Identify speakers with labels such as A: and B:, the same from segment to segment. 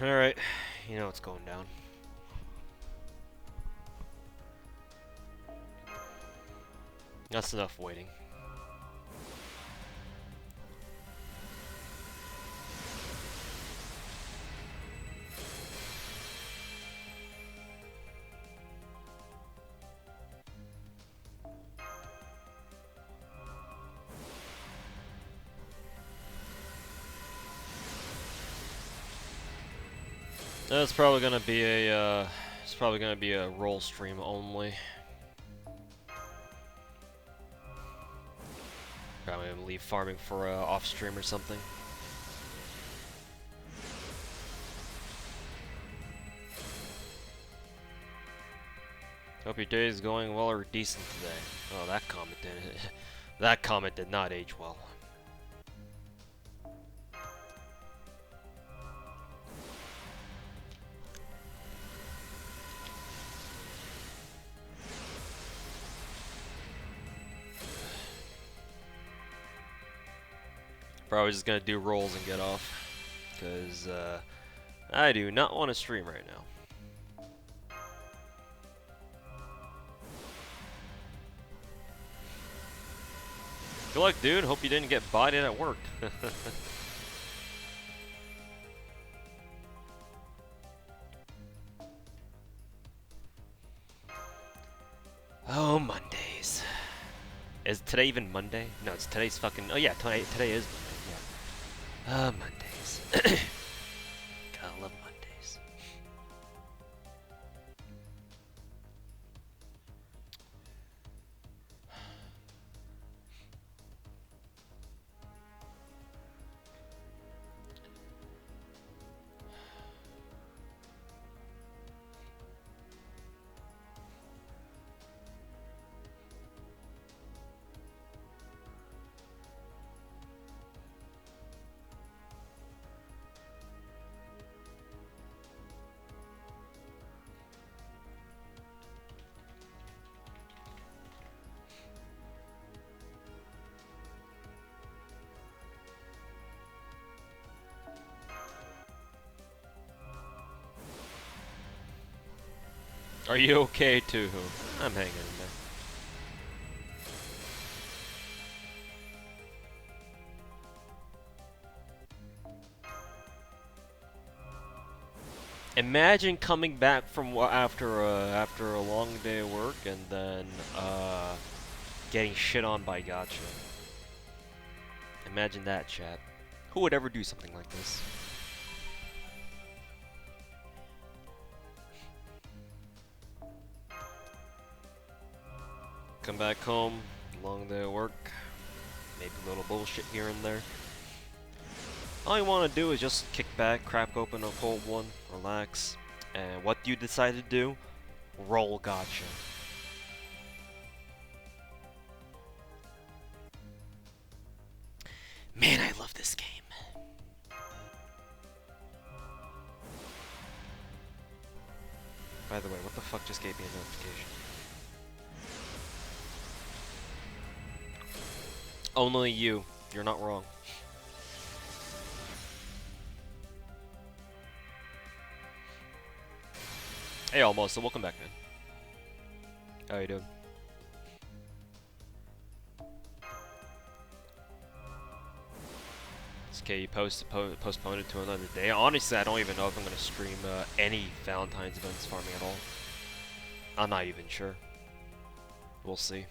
A: Alright, you know what's going down. That's enough waiting. It's probably gonna be a roll stream only. Probably gonna leave farming for off stream or something. Hope your day is going well or decent today. Oh, that comment did that comment did not age well. Probably just gonna do rolls and get off, because I do not want to stream right now. Good luck, dude. Hope you didn't get bodied at work. Oh, Mondays. Is today even Monday? No, it's today's fucking. Oh yeah, today is Monday. Yeah. Mondays. Gotta love Mondays. Are you okay too? I'm hanging in there. Imagine coming back from after a long day of work and then getting shit on by Gacha. Imagine that, chat. Who would ever do something like this? Come back home, long day of work, maybe a little bullshit here and there. All you want to do is just kick back, crack open a cold one, relax, and what do you decide to do? Roll Gacha. Man, I love this game. By the way, what the fuck just gave me a notification? Only you. You're not wrong. Hey, almost. So welcome back, man. How you doing? It's okay. You postpone it to another day. Honestly, I don't even know if I'm gonna stream any Valentine's events farming at all. I'm not even sure. We'll see.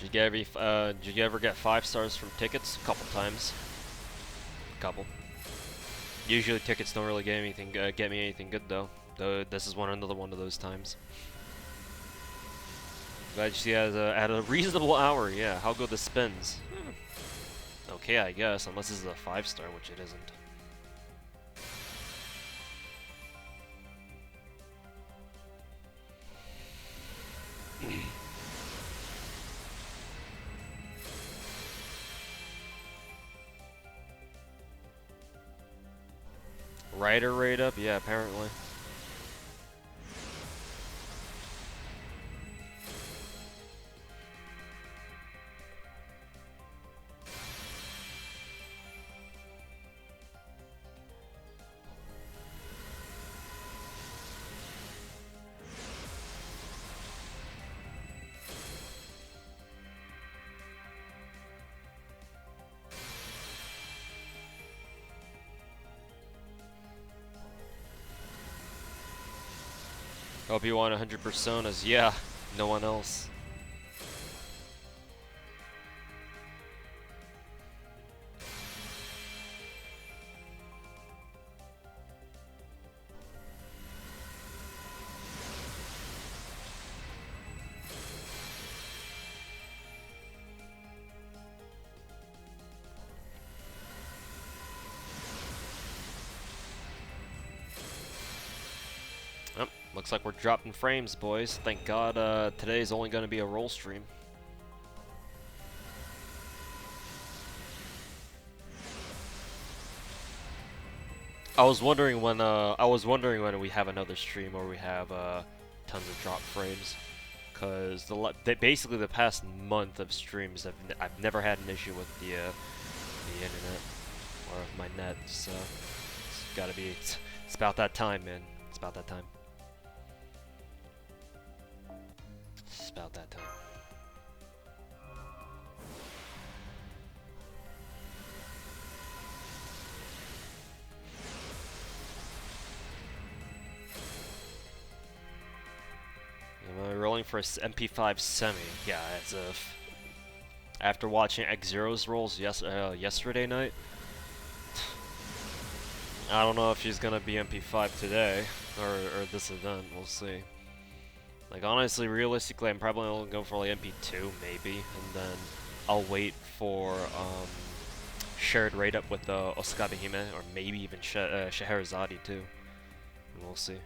A: Did you ever get 5 stars from tickets? A couple times. Couple. Usually tickets don't really get me anything good though. This is another one of those times. Glad you see at a reasonable hour. Yeah, how good the spins. Okay, I guess, unless this is a 5-star, which it isn't. Rider rate up? Yeah, apparently. Hope you want 100 personas. Yeah, no one else. Oh, looks like we're dropping frames, boys. Thank God today's only going to be a roll stream. I was wondering when we have another stream where we have tons of drop frames, because basically the past month of streams I've never had an issue with the internet or my net, so it's about that time, man. It's about that time. It's about that time. Am I rolling for a MP5 semi? Yeah, as if after watching X-Zero's rolls yesterday night, I don't know if she's gonna be MP5 today or this event. We'll see. Like, honestly, realistically, I'm probably only going for like MP2 maybe, and then I'll wait for shared rate up with Osaka Hime, or maybe even Scheherazade too. And we'll see.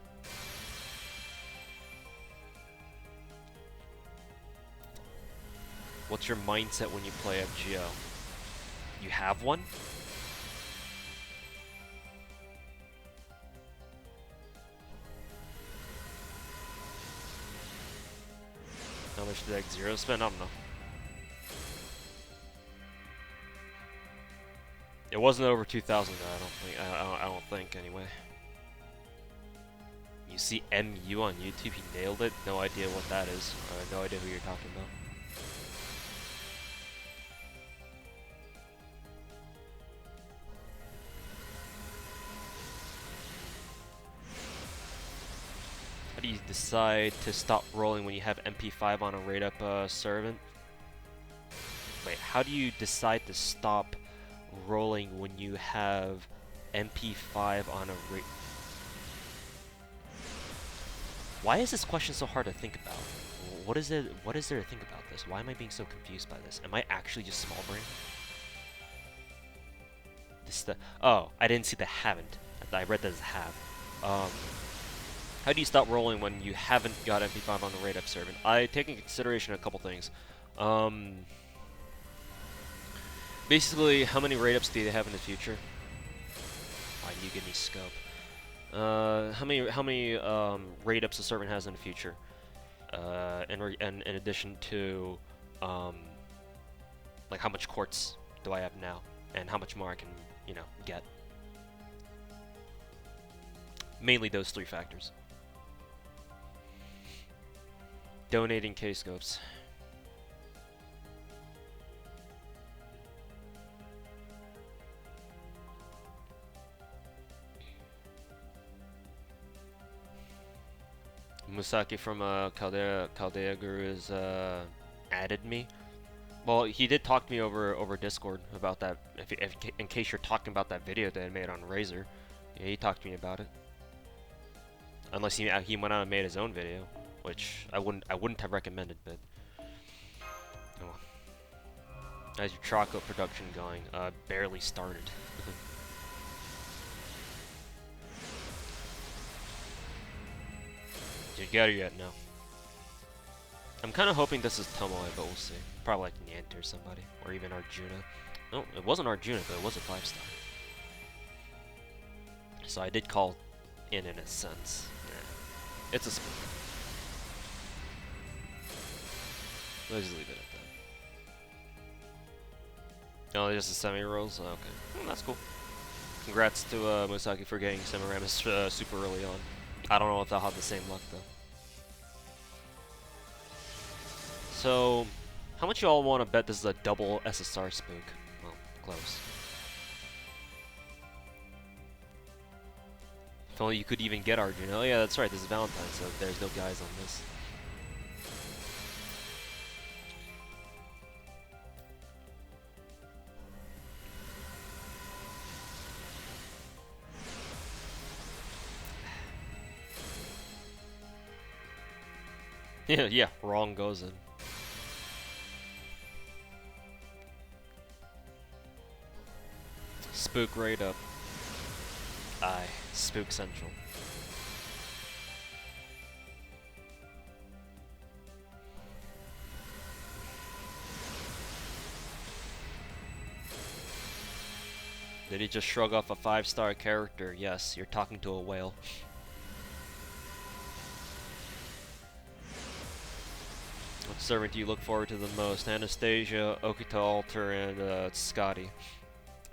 A: What's your mindset when you play FGO? You have one? How much did X-Zero spend? I don't know. It wasn't over 2,000 though, I don't think. I don't think anyway. You see MU on YouTube, he nailed it. No idea what that is. No idea who you're talking about. How do you decide to stop rolling when you have MP5 on a rate up servant? Wait, how do you decide to stop rolling when you have MP5 on a rate? Why is this question so hard to think about? What is there to think about this? Why am I being so confused by this? Am I actually just small brain? Oh, I didn't see the haven't. I read that as have. How do you stop rolling when you haven't got MP5 on the rate up servant? I take into consideration a couple things. Basically, how many rate ups do they have in the future? Why do you give me scope? How many rate ups a servant has in the future? In addition to like how much quartz do I have now, and how much more I can, get. Mainly those three factors. Donating K-scopes. Musaki from Caldea Guru has added me. Well, he did talk to me over Discord about that. In case you're talking about that video that I made on Razer, yeah, he talked to me about it. Unless he went out and made his own video, which I wouldn't have recommended, but oh well. How's your chocolate production going? Barely started. Did you get her yet? No. I'm kind of hoping this is Tomoe, but we'll see. Probably like Niente or somebody, or even Arjuna. No, it wasn't Arjuna, but it was a 5-star. So I did call in a sense. It's a spook. Let's just leave it at that. Oh, just the semi-rolls? Oh, okay. Well, that's cool. Congrats to Musaki for getting Semiramis super early on. I don't know if I'll have the same luck, though. So, how much y'all want to bet this is a double SSR spook? Well, close. If only you could even get Arjun. Oh yeah, that's right, this is Valentine, so there's no guys on this. Yeah, wrong goes in. Spook right up. Aye, Spook Central. Did he just shrug off a 5-star character? Yes, you're talking to a whale. What servant do you look forward to the most? Anastasia, Okita Alter, and Scotty.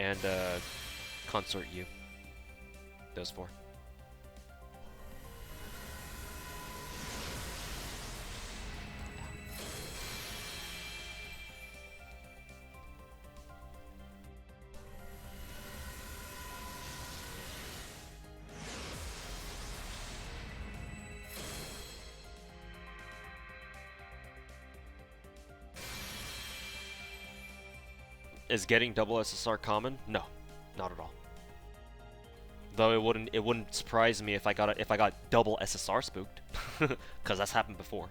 A: And Consort U. Those 4. Is getting double SSR common? No, not at all. Though it wouldn't surprise me if I got double SSR spooked, because that's happened before.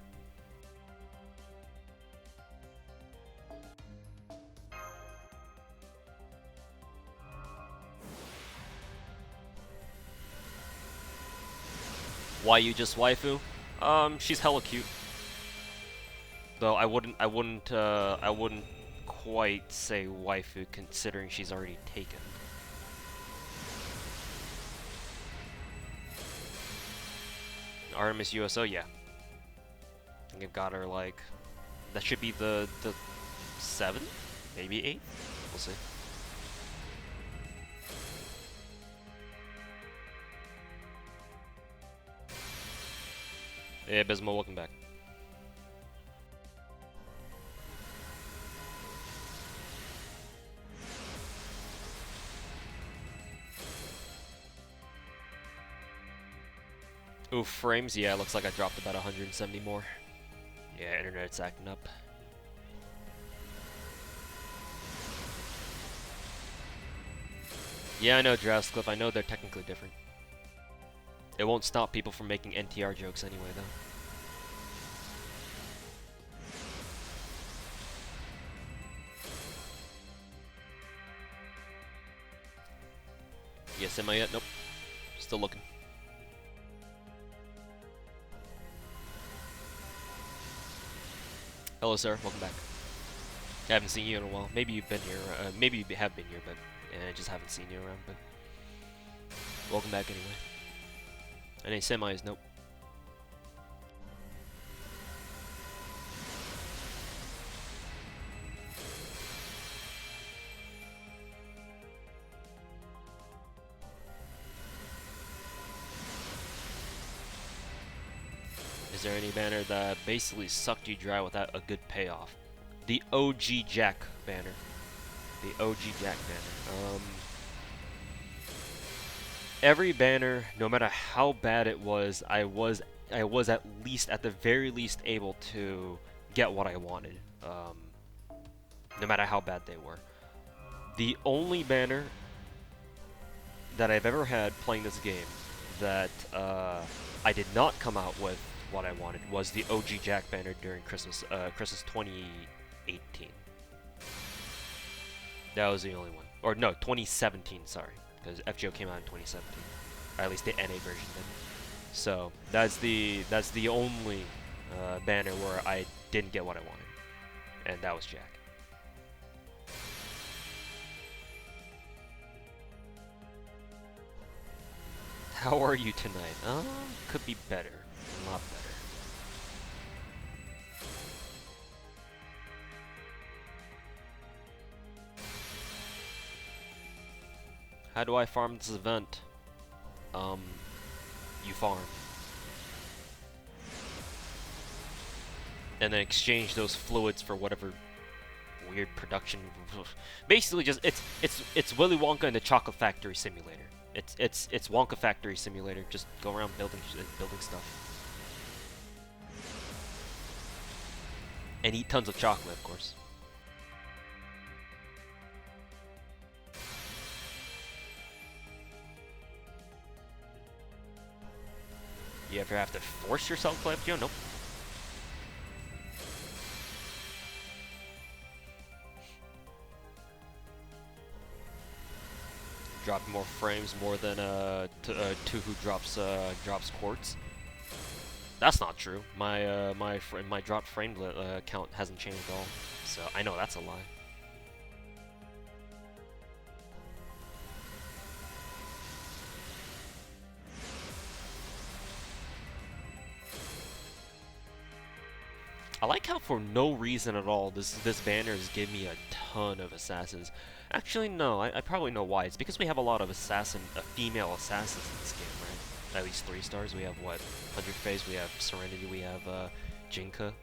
A: Why you just waifu? She's hella cute. Though I wouldn't quite say waifu considering she's already taken. Artemis USO, yeah. I think I've got her like, that should be the 7th, maybe 8th. We'll see. Yeah, Bismo, welcome back. Ooh, frames, yeah, looks like I dropped about 170 more. Yeah, internet's acting up. Yeah, I know, Drascliff, I know they're technically different. It won't stop people from making NTR jokes anyway, though. Yes, am I yet? Nope. Still looking. Hello, sir. Welcome back. I haven't seen you in a while. Maybe you've been here. Maybe you have been here, but I just haven't seen you around. But welcome back anyway. Any semis? Nope. Is there any banner that basically sucked you dry without a good payoff? The OG Jack banner. The OG Jack banner. Every banner, no matter how bad it was, I was at least, at the very least, able to get what I wanted. No matter how bad they were. The only banner that I've ever had playing this game that I did not come out with what I wanted was the OG Jack banner during Christmas 2018. That was the only one. Or no, 2017, sorry. Because FGO came out in 2017. Or at least the NA version did. So, that's the only banner where I didn't get what I wanted. And that was Jack. how are you tonight? Could be better. A lot better. How do I farm this event? You farm. And then exchange those fluids for whatever weird production. Basically, just it's Willy Wonka in the Chocolate Factory Simulator. It's Wonka Factory Simulator. Just go around building stuff and eat tons of chocolate, of course. You ever have to force yourself to play FGO? Nope. Drop more frames more than two who drops quartz. That's not true. My dropped frame count hasn't changed at all, so I know that's a lie. I like how for no reason at all this banner is giving me a ton of assassins. Actually, no, I probably know why. It's because we have a lot of female assassins in this game, right? At least 3 stars. We have what? 100 Phase. We have Serenity. We have Jinka.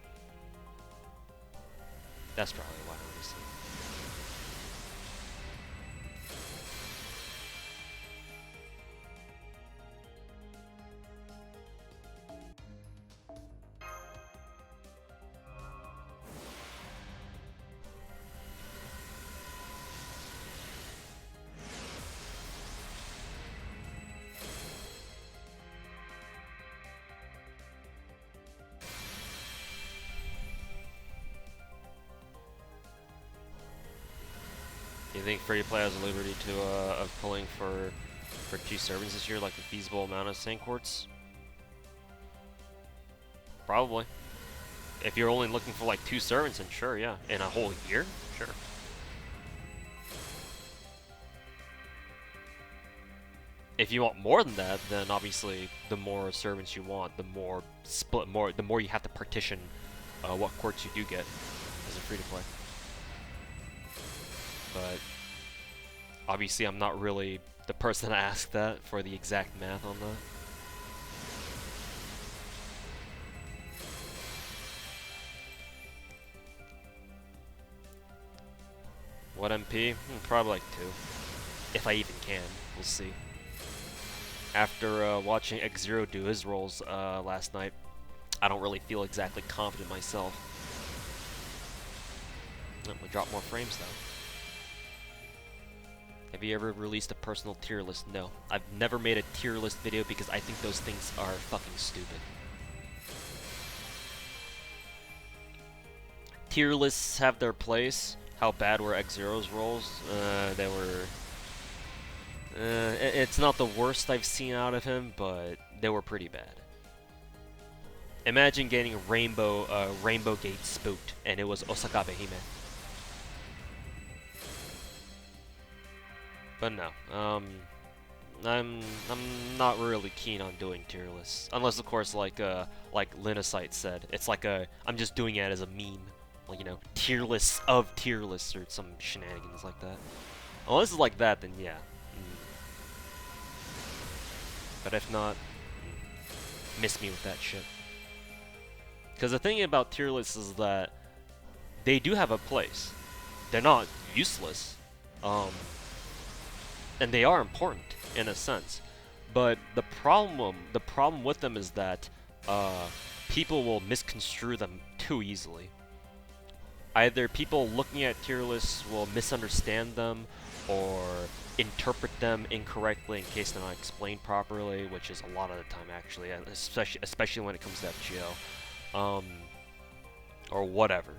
A: That's probably why, honestly. Do you think free-to-play has a liberty to of pulling for 2 servants this year, like the feasible amount of Saint Quartz? Probably. If you're only looking for like 2 servants, then sure, yeah. In a whole year, sure. If you want more than that, then obviously the more servants you want, the more you have to partition what quartz you do get as a free-to-play. But obviously I'm not really the person to ask that for the exact math on that. What MP? Probably like 2. If I even can. We'll see. After watching X0 do his rolls last night, I don't really feel exactly confident myself. I'm gonna drop more frames though. Have you ever released a personal tier list? No. I've never made a tier list video because I think those things are fucking stupid. Tier lists have their place. How bad were X0's rolls? They were... it's not the worst I've seen out of him, but they were pretty bad. Imagine getting Rainbow Gate spooked, and it was Osakabe Hime. But no, I'm not really keen on doing tier lists, unless of course like Linacite said, it's like I'm just doing it as a meme, like, you know, tier lists of tier lists or some shenanigans like that. Unless it's like that, then yeah. But if not, miss me with that shit. Because the thing about tier lists is that they do have a place. They're not useless. And they are important in a sense, but the problem with them is that people will misconstrue them too easily. Either people looking at tier lists will misunderstand them or interpret them incorrectly in case they're not explained properly, which is a lot of the time actually, especially when it comes to FGO, or whatever.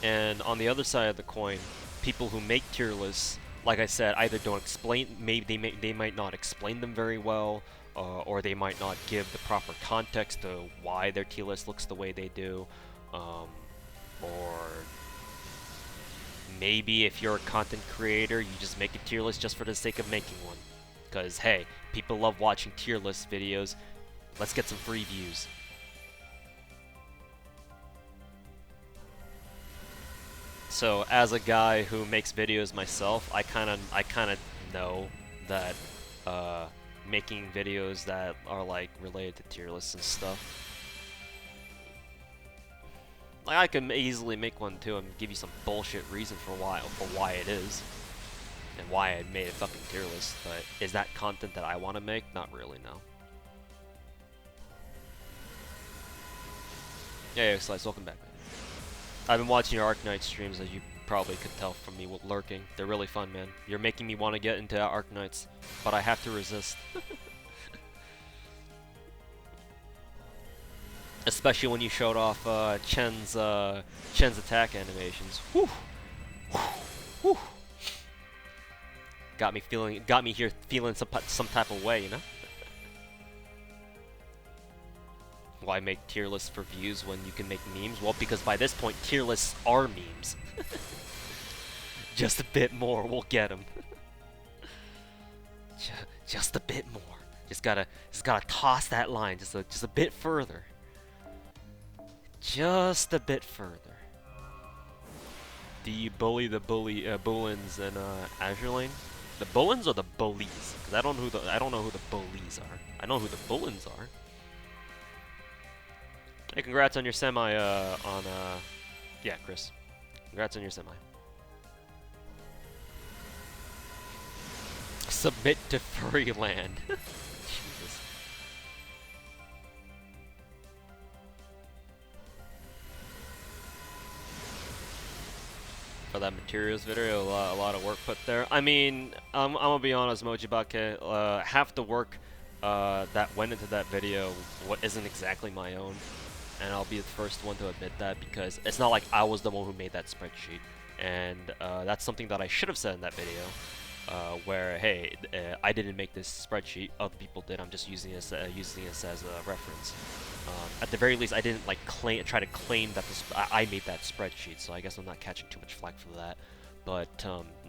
A: And on the other side of the coin, people who make tier lists, like I said, either don't explain, maybe they might not explain them very well, or they might not give the proper context to why their tier list looks the way they do, or maybe if you're a content creator, you just make a tier list just for the sake of making one. Because, hey, people love watching tier list videos. Let's get some free views. So, as a guy who makes videos myself, I kind of know that making videos that are like related to tier lists and stuff, like I can easily make one too and give you some bullshit reason for why it is and why I made a fucking tier list. But is that content that I want to make? Not really, no. Yeah, Slice, welcome back, man. I've been watching your Arknight streams, as you probably could tell from me lurking. They're really fun, man. You're making me want to get into Arknights, but I have to resist. Especially when you showed off Chen's attack animations. Whew. Whew. Got me here feeling some type of way, you know? Why make tier lists for views when you can make memes? Well, because by this point, tier lists are memes. Just a bit more, we'll get them. Just a bit more. Just gotta toss that line just a bit further. Just a bit further. Do you bully the Bullens in Azure Lane? The Bullens or the Bullies? Because I don't know who the Bullies are. I know who the Bullens are. Hey, congrats on your semi, yeah, Chris. Congrats on your semi. Submit to Furryland. Jesus. For that materials video, a lot of work put there. I mean, I'm gonna be honest, Mojibake, half the work that went into that video isn't exactly my own. And I'll be the first one to admit that, because it's not like I was the one who made that spreadsheet. And that's something that I should have said in that video, where, hey, I didn't make this spreadsheet, other people did, I'm just using this as a reference. At the very least, I didn't like try to claim that I made that spreadsheet, so I guess I'm not catching too much flack for that. But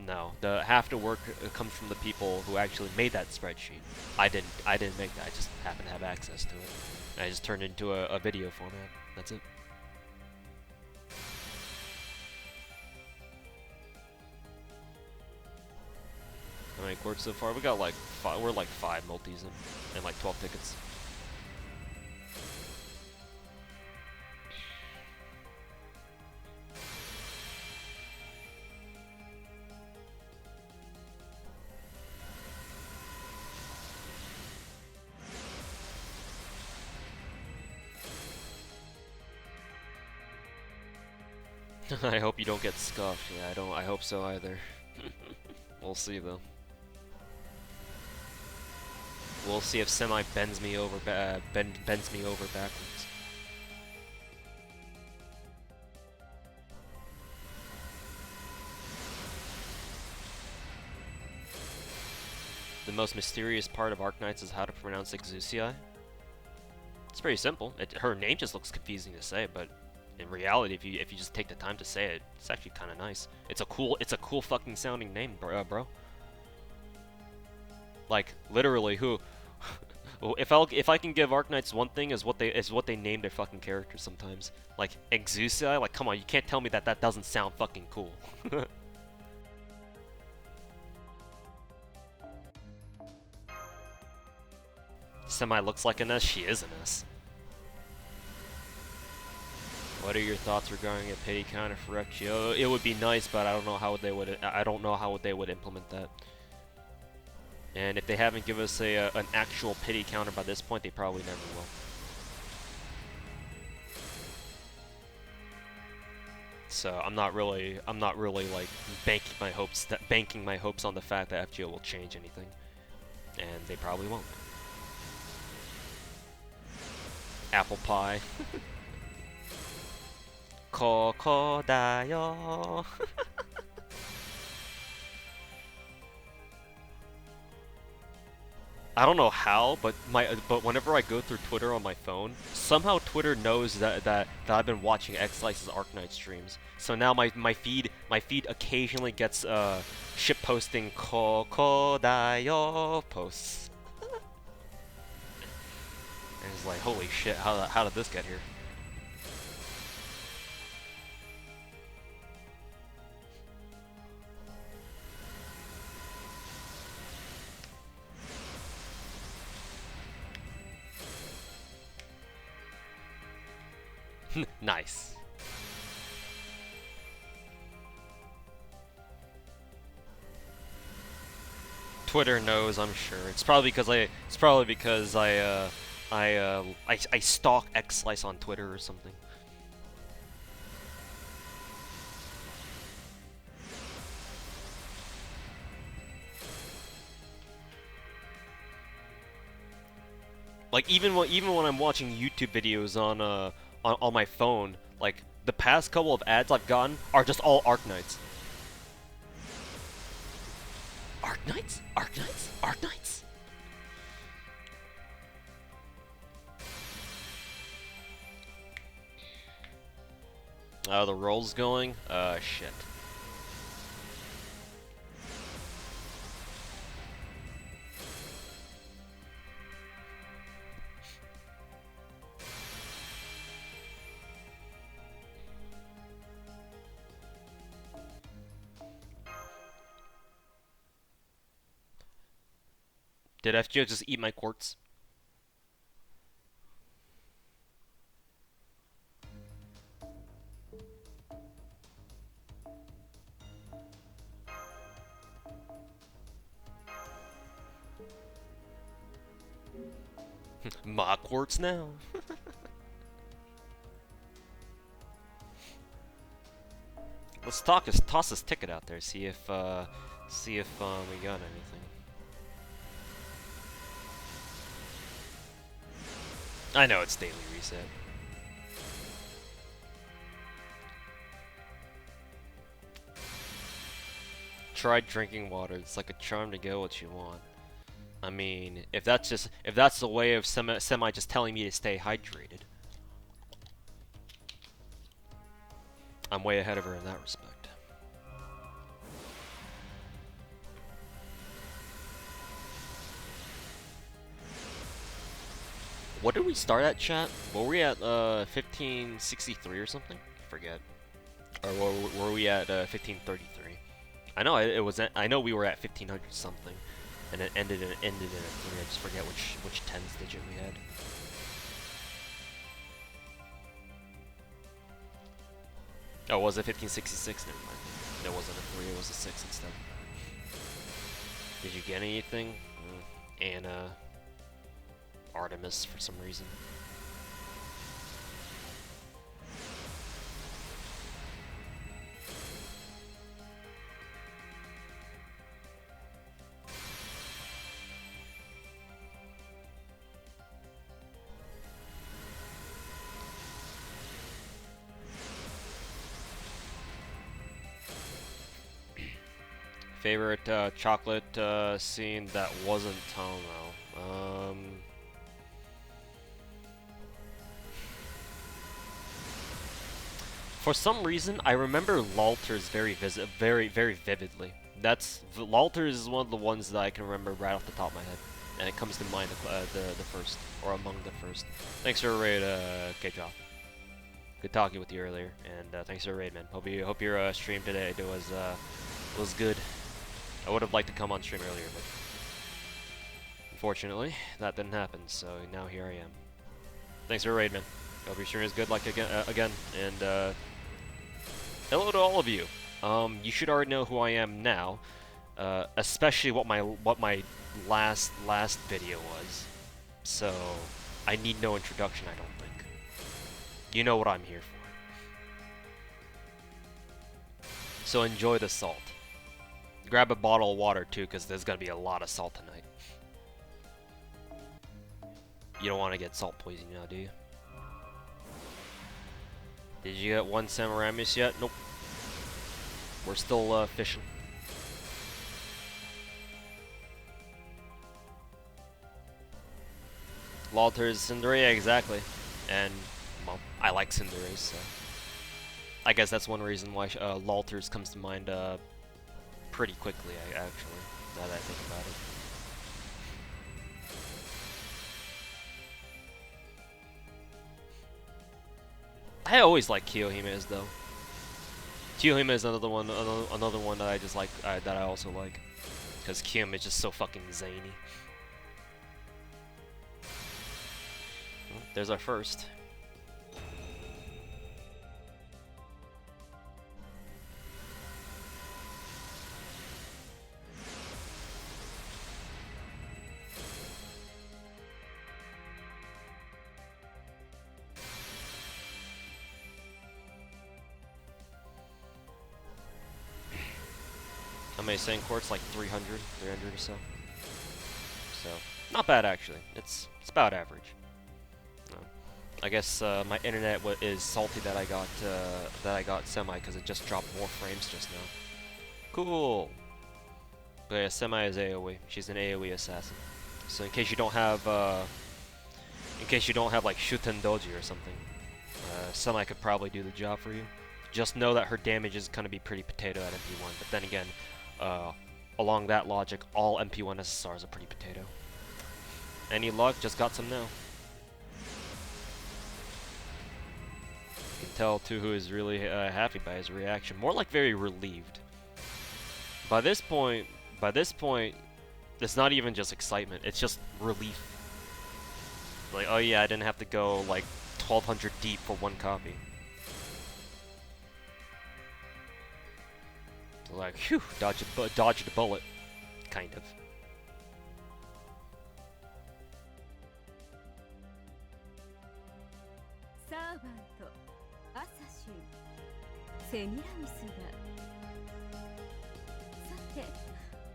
A: no, the half the work comes from the people who actually made that spreadsheet. I didn't make that, I just happen to have access to it. I just turned it into a video format. That's it. How many quarters so far? We got like we're like 5 multis and like 12 tickets. I hope you don't get scuffed. Yeah, I hope so either. We'll see though. We'll see if Semi bends me over backwards. The most mysterious part of Arknights is how to pronounce Exucii. It's pretty simple. Her name just looks confusing to say, but in reality, if you just take the time to say it, it's actually kind of nice. It's a cool fucking sounding name, bro. Like literally, who? if I can give Arknights one thing, is what they name their fucking characters sometimes. Like Exucii, like come on, you can't tell me that doesn't sound fucking cool. Semi looks like an S. She is an S. What are your thoughts regarding a pity counter for Recchio? It would be nice, but I don't know how they would implement that. And if they haven't given us an actual pity counter by this point, they probably never will. So I'm not really like banking my hopes on the fact that FGO will change anything, and they probably won't. Apple pie. Koko da yo. I don't know how, but whenever I go through Twitter on my phone, somehow Twitter knows that I've been watching X Slice's Arknight streams. So now my feed occasionally gets ship posting Kodayo posts. And it's like, holy shit, how did this get here? Nice. Twitter knows, I'm sure. It's probably because I stalk X Slice on Twitter or something. Like even when I'm watching YouTube videos on my phone, like the past couple of ads I've gotten are just all Arknights. Arknights? Arknights? Arknights? The roll's going? Shit. Did FGO just eat my quartz? My quartz now. Let's toss this ticket out there, see if we got anything. I know it's daily reset. Try drinking water. It's like a charm to get what you want. I mean, if that's the way of semi just telling me to stay hydrated, I'm way ahead of her in that respect. What did we start at, chat? Were we at 1563 or something? I forget. Or were we at 1533? I know it was. I know we were at 1500 something, and it ended in a 3. I just forget which tens digit we had. Oh, was it 1566? Never mind. It wasn't a 3. It was a 6 instead. Did you get anything? Anna, Artemis for some reason. Favorite chocolate scene that wasn't Tomo. For some reason, I remember Lalter's very vividly. Lalter's is one of the ones that I can remember right off the top of my head, and it comes to mind the first or among the first. Thanks for a raid, K-Drop. Good talking with you earlier, and thanks for a raid, man. Hope your stream today was good. I would have liked to come on stream earlier, but unfortunately, that didn't happen, so now here I am. Thanks for a raid, man. Hope your stream is good like again, and hello to all of you. You should already know who I am now, especially what my last video was. So, I need no introduction, I don't think. You know what I'm here for. So enjoy the salt. Grab a bottle of water too, because there's gonna be a lot of salt tonight. You don't want to get salt poisoning now, do you? Did you get one Semiramis yet? Nope. We're still fishing. Lalter's Cinderace, yeah, exactly. And, well, I like Cinderace, so... I guess that's one reason why Lalter's comes to mind pretty quickly, actually, now that I think about it. I always like Kiyohime's though. Kiyohime is another one that I just like, that I also like, because Kiyohime is just so fucking zany. Well, there's our first. How many Sand Quartz? Like 300 or so. So, not bad actually. It's about average. No. I guess my internet is salty that I got Semi because it just dropped more frames just now. Cool. But yeah, Semi is AoE. She's an AoE assassin. So in case you don't have like Shuten Doji or something, Semi could probably do the job for you. Just know that her damage is gonna be pretty potato at MP1. But then again, along that logic, all MP1 SSRs are pretty potato. Any luck? Just got some now. You can tell Tuhu is really happy by his reaction. More like very relieved. By this point, it's not even just excitement. It's just relief. Like, oh yeah, I didn't have to go like 1200 deep for one copy. So like, whew, dodged a bullet, kind of.
B: Semiramis だ。さて、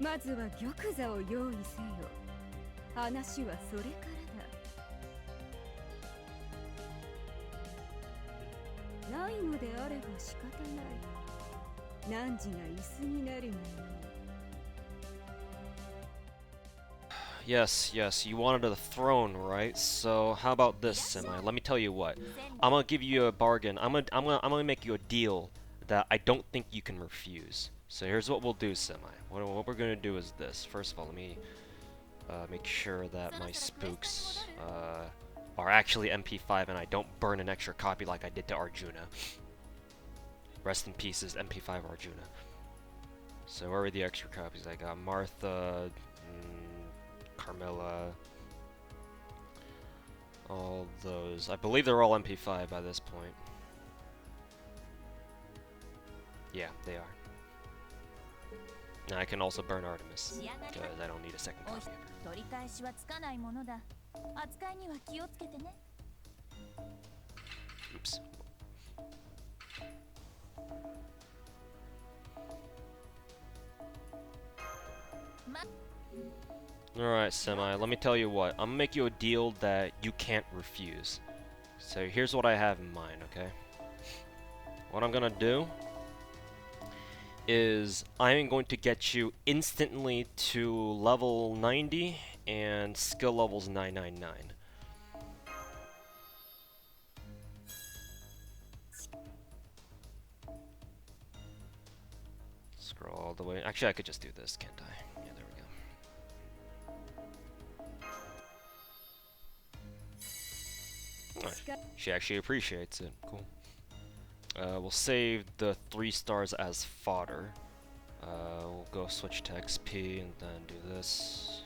B: まずは玉座を用意せよ。話はそれからだ。ないのであれば仕方ない。汝が椅子になるがよい。
A: Yes, you wanted a throne, right? So how about this, Semi? Let me tell you what. I'm gonna give you a bargain. I'm gonna make you a deal that I don't think you can refuse. So here's what we'll do, Semi. What we're gonna do is this. First of all, let me make sure that my spooks are actually MP5 and I don't burn an extra copy like I did to Arjuna. Rest in pieces, MP5 Arjuna. So where are the extra copies? I got Martha, Carmilla, all those. I believe they're all MP5 by this point. Yeah, they are. Now I can also burn Artemis, because I don't need a second copy of her. Oops. Alright, Semi, let me tell you what. I'm gonna make you a deal that you can't refuse. So here's what I have in mind, okay? What I'm gonna do is I'm going to get you instantly to level 90 and skill levels 999. Scroll all the way. Actually, I could just do this, can't I? Yeah, there we go. Right. She actually appreciates it. Cool. We'll save the 3 stars as fodder. We'll go switch to XP and then do this.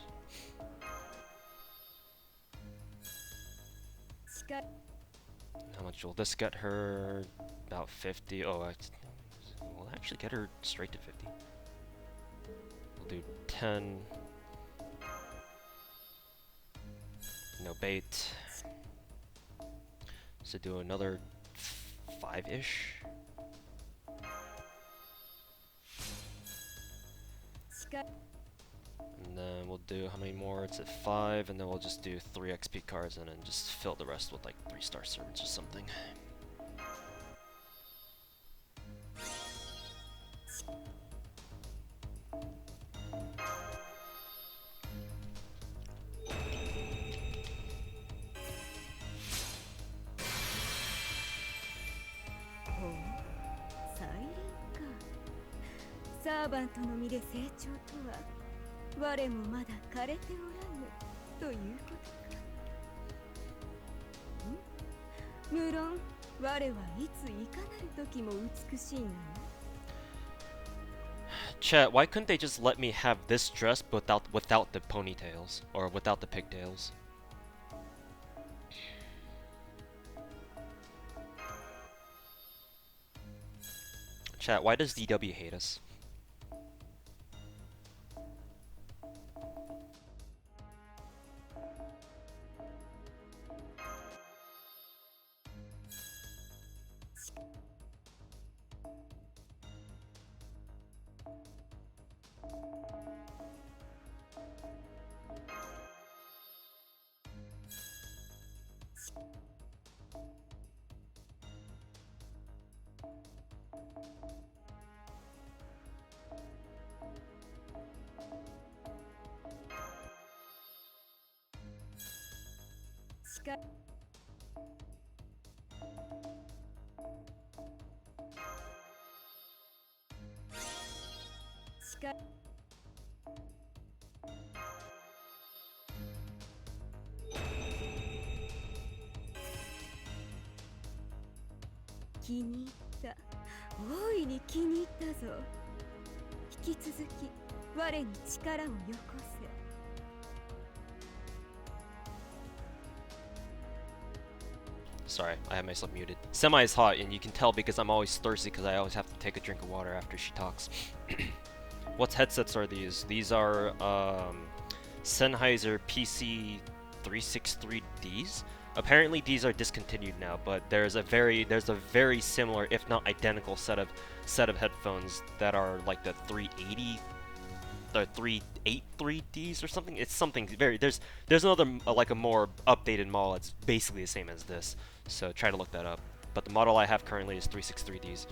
A: How much will this get her? About 50. Oh, we'll actually get her straight to 50. We'll do 10. No bait. So do another 5-ish. And then we'll do how many more? It's at 5, and then we'll just do 3 XP cards and then just fill the rest with like 3-star servants or something.
B: サーバントの身で成長とは我もまだ枯れておらぬということか。無論我はいついかなる時も美しいがな。
A: Chat, why couldn't they just let me have this dress without the ponytails or without the pigtails? Chat, why does DW hate us?
B: 気に入った。大いに気に入ったぞ。引き続き我に力をよこせ。
A: Sorry, I have myself muted. Semi is hot, and you can tell because I'm always thirsty because I always have to take a drink of water after she talks. What headsets are these? These are Sennheiser PC 363Ds. Apparently these are discontinued now, but there's a very similar, if not identical, set of headphones that are like the 380, the 383Ds or something. It's something very there's another like a more updated model that's basically the same as this. So try to look that up. But the model I have currently is 363Ds.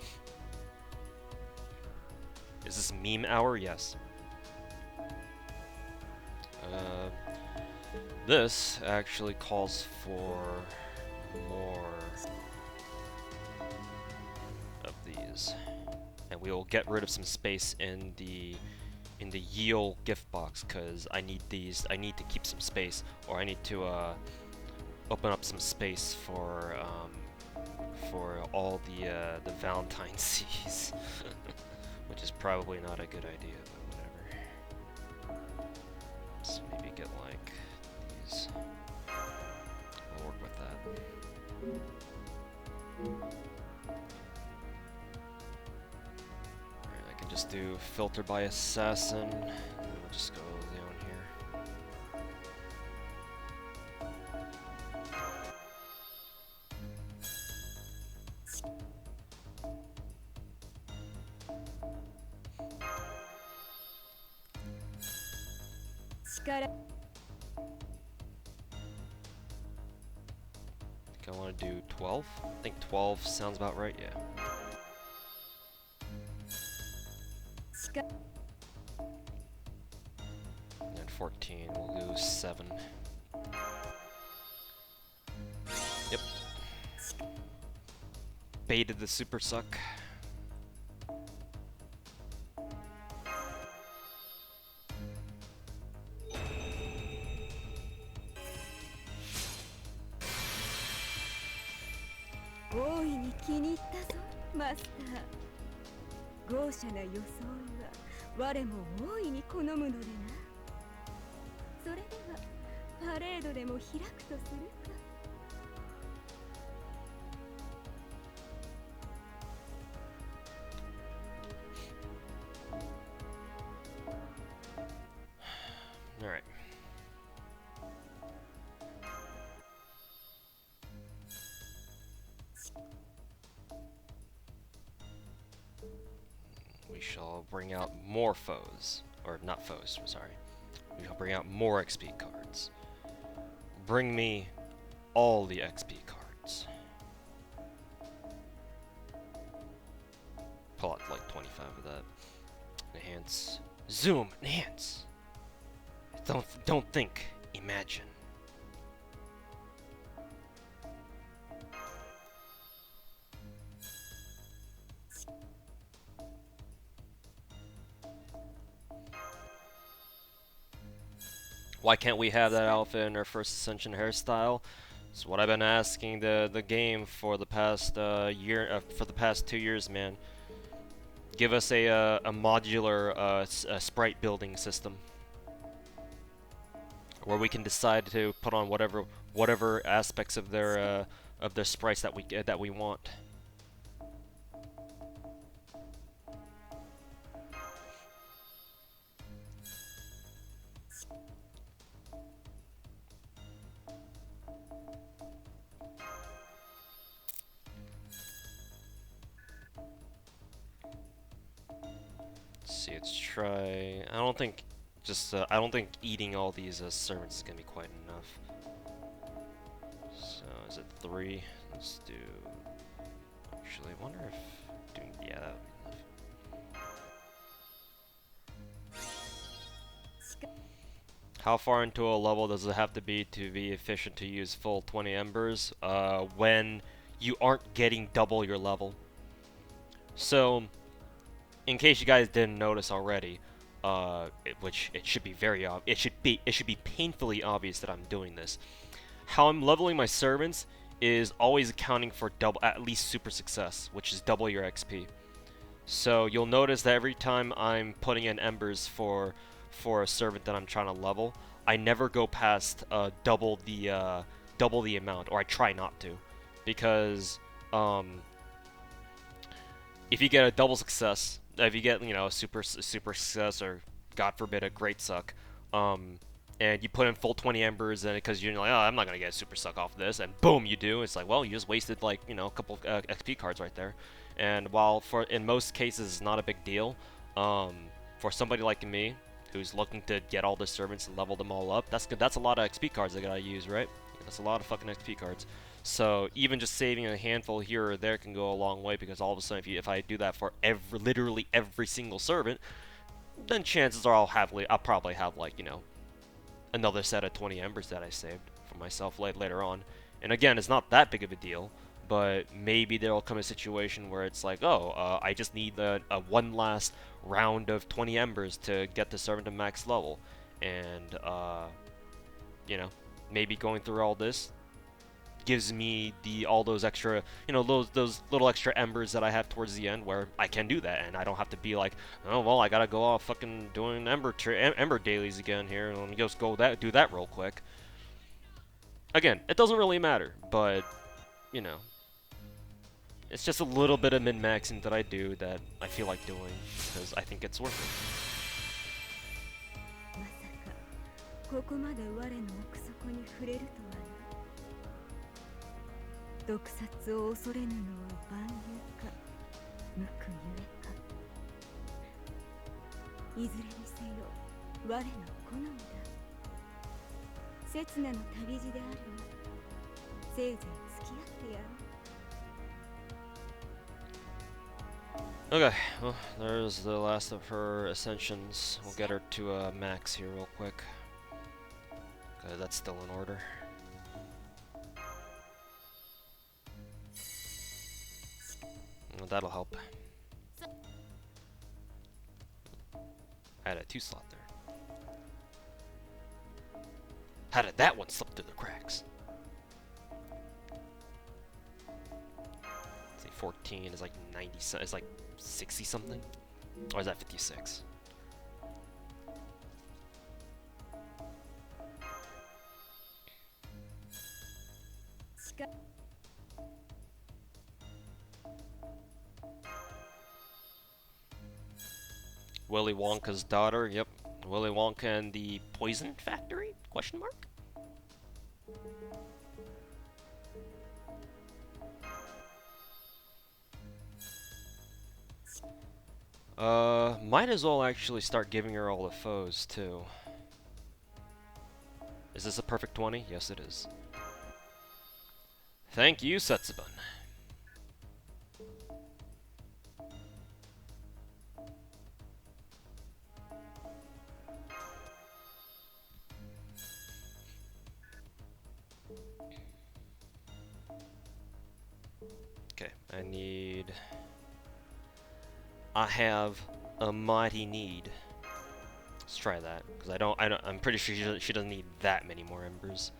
A: Is this meme hour? Yes. This actually calls for more of these, and we will get rid of some space in the Yale gift box because I need these. I need to keep some space, or I need to open up some space for all the Valentine's C's, which is probably not a good idea, but whatever. Let's maybe get like these. We'll work with that. Alright, I can just do filter by assassin, and we'll just go down here. I think I want to do 12. I think 12 sounds about right, yeah. And 14, we'll do 7. Yep. Baited the super suck. Alright. We shall bring out more foes. Or not foes, I'm sorry. We shall bring out more XP cards. Bring me all the XP cards. Pull out like 25 of that. Enhance. Zoom! Enhance! Don't think. Imagine. Why can't we have that outfit in our first Ascension hairstyle? It's what I've been asking the game for the past for the past 2 years, man. Give us a modular sprite building system where we can decide to put on whatever aspects of their sprites that we want. Let's see, let's try. I don't think eating all these servants is gonna be quite enough. So is it 3? Let's do. Actually, I wonder if doing yeah that would be enough. How far into a level does it have to be efficient to use full 20 embers? When you aren't getting double your level. So, in case you guys didn't notice already, which it should be it should be painfully obvious that I'm doing this. How I'm leveling my servants is always accounting for at least super success, which is double your XP. So you'll notice that every time I'm putting in embers for a servant that I'm trying to level, I never go past double the amount, or I try not to, because if you get a double success, if you get a super success, or God forbid a great suck, and you put in full 20 embers, and because you're like, oh, I'm not gonna get a super suck off this, and boom, you do. It's like, well, you just wasted like a couple XP cards right there. And while in most cases it's not a big deal, for somebody like me who's looking to get all the servants and level them all up, that's a lot of XP cards I gotta use, right? That's a lot of fucking XP cards. So even just saving a handful here or there can go a long way, because all of a sudden if I do that for literally every single servant, then chances are I'll probably have like another set of 20 embers that I saved for myself later on. And again, it's not that big of a deal, but maybe there'll come a situation where it's like, oh, I just need a one last round of 20 embers to get the servant to max level, and maybe going through all this gives me all those extra, those little extra embers that I have towards the end, where I can do that, and I don't have to be like, oh well, I gotta go off fucking doing ember dailies again here. Let me just do that real quick. Again, it doesn't really matter, but it's just a little bit of min-maxing that I do that I feel like doing because I think it's worth it.
B: ここまで我の奥底に触れるとはな。毒殺を恐れぬのは万有か無垢ゆえか。いずれにせよ我の好みだ。刹那の旅路であるが、せいぜい付き合ってやろう。
A: Okay, well, there's the last of her ascensions. We'll get her to max here real quick. Okay, that's still in order. Well, that'll help. I had a 2-slot there. How did that one slip through the cracks? Let's see, 14 is like 90. It's like 60 something, or is that 56? Willy Wonka's daughter. Yep, Willy Wonka and the Poison Factory? Question mark. Might as well actually start giving her all the foes, too. Is this a perfect 20? Yes, it is. Thank you, Setsuban. Okay, I have a mighty need. Let's try that, because I'm pretty sure she doesn't need that many more embers.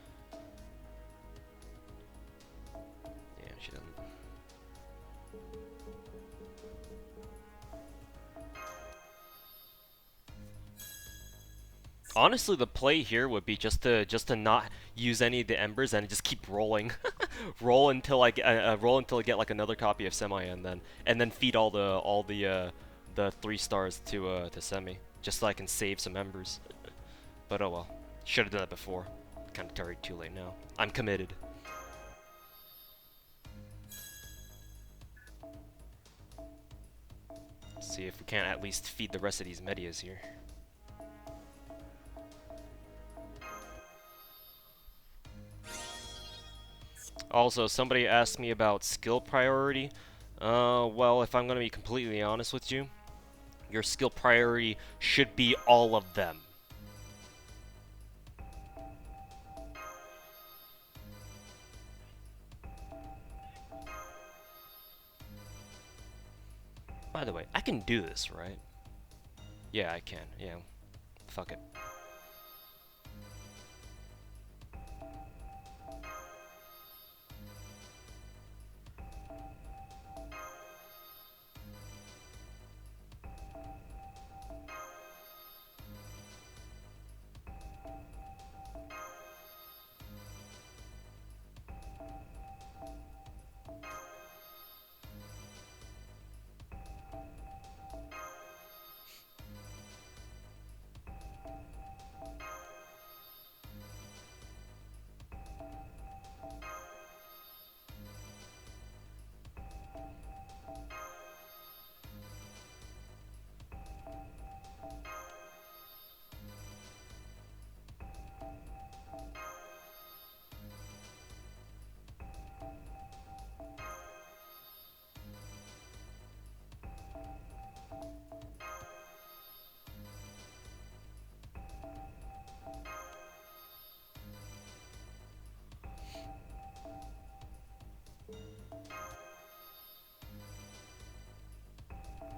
A: Yeah, she doesn't. Honestly, the play here would be just to not use any of the embers and just keep rolling, roll until I get like another copy of Semi, and then feed all the 3 stars to Semi, just so I can save some embers. But oh well, should have done that before. Kind of too late now. I'm committed. See if we can't at least feed the rest of these medias here. Also, somebody asked me about skill priority. Well, if I'm gonna be completely honest with you, your skill priority should be all of them. By the way, I can do this, right? Yeah, I can. Yeah. Fuck it.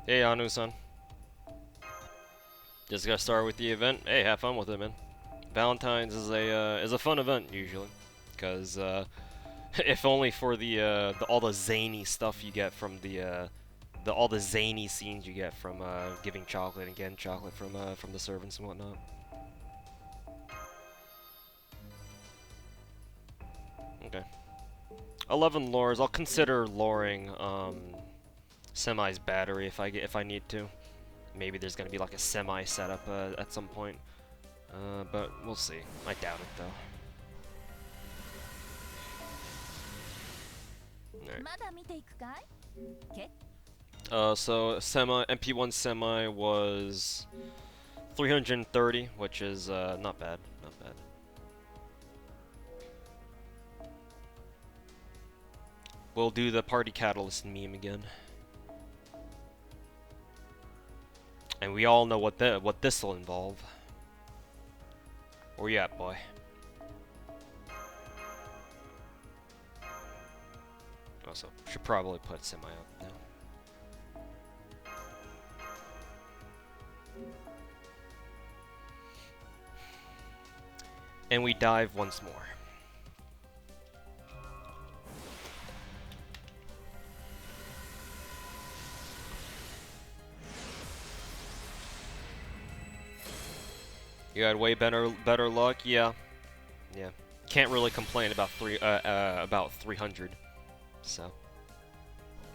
A: Hey, Anu-san. Just got started with the event. Hey, have fun with it, man. Valentine's is a fun event usually, because if only for all the zany stuff you get from all the zany scenes you get from giving chocolate and getting chocolate from the servants and whatnot. Okay. 11 lures. I'll consider luring Semi's battery if I need to. Maybe there's gonna be like a Semi setup at some point. But we'll see. I doubt it though. Alright. So MP1 Semi was 330, which is not bad, not bad. We'll do the Party Catalyst meme again. And we all know what this will involve. Where you at, boy? Also, should probably put Semi up now. And we dive once more. You had way better luck, yeah. Can't really complain about 300. So,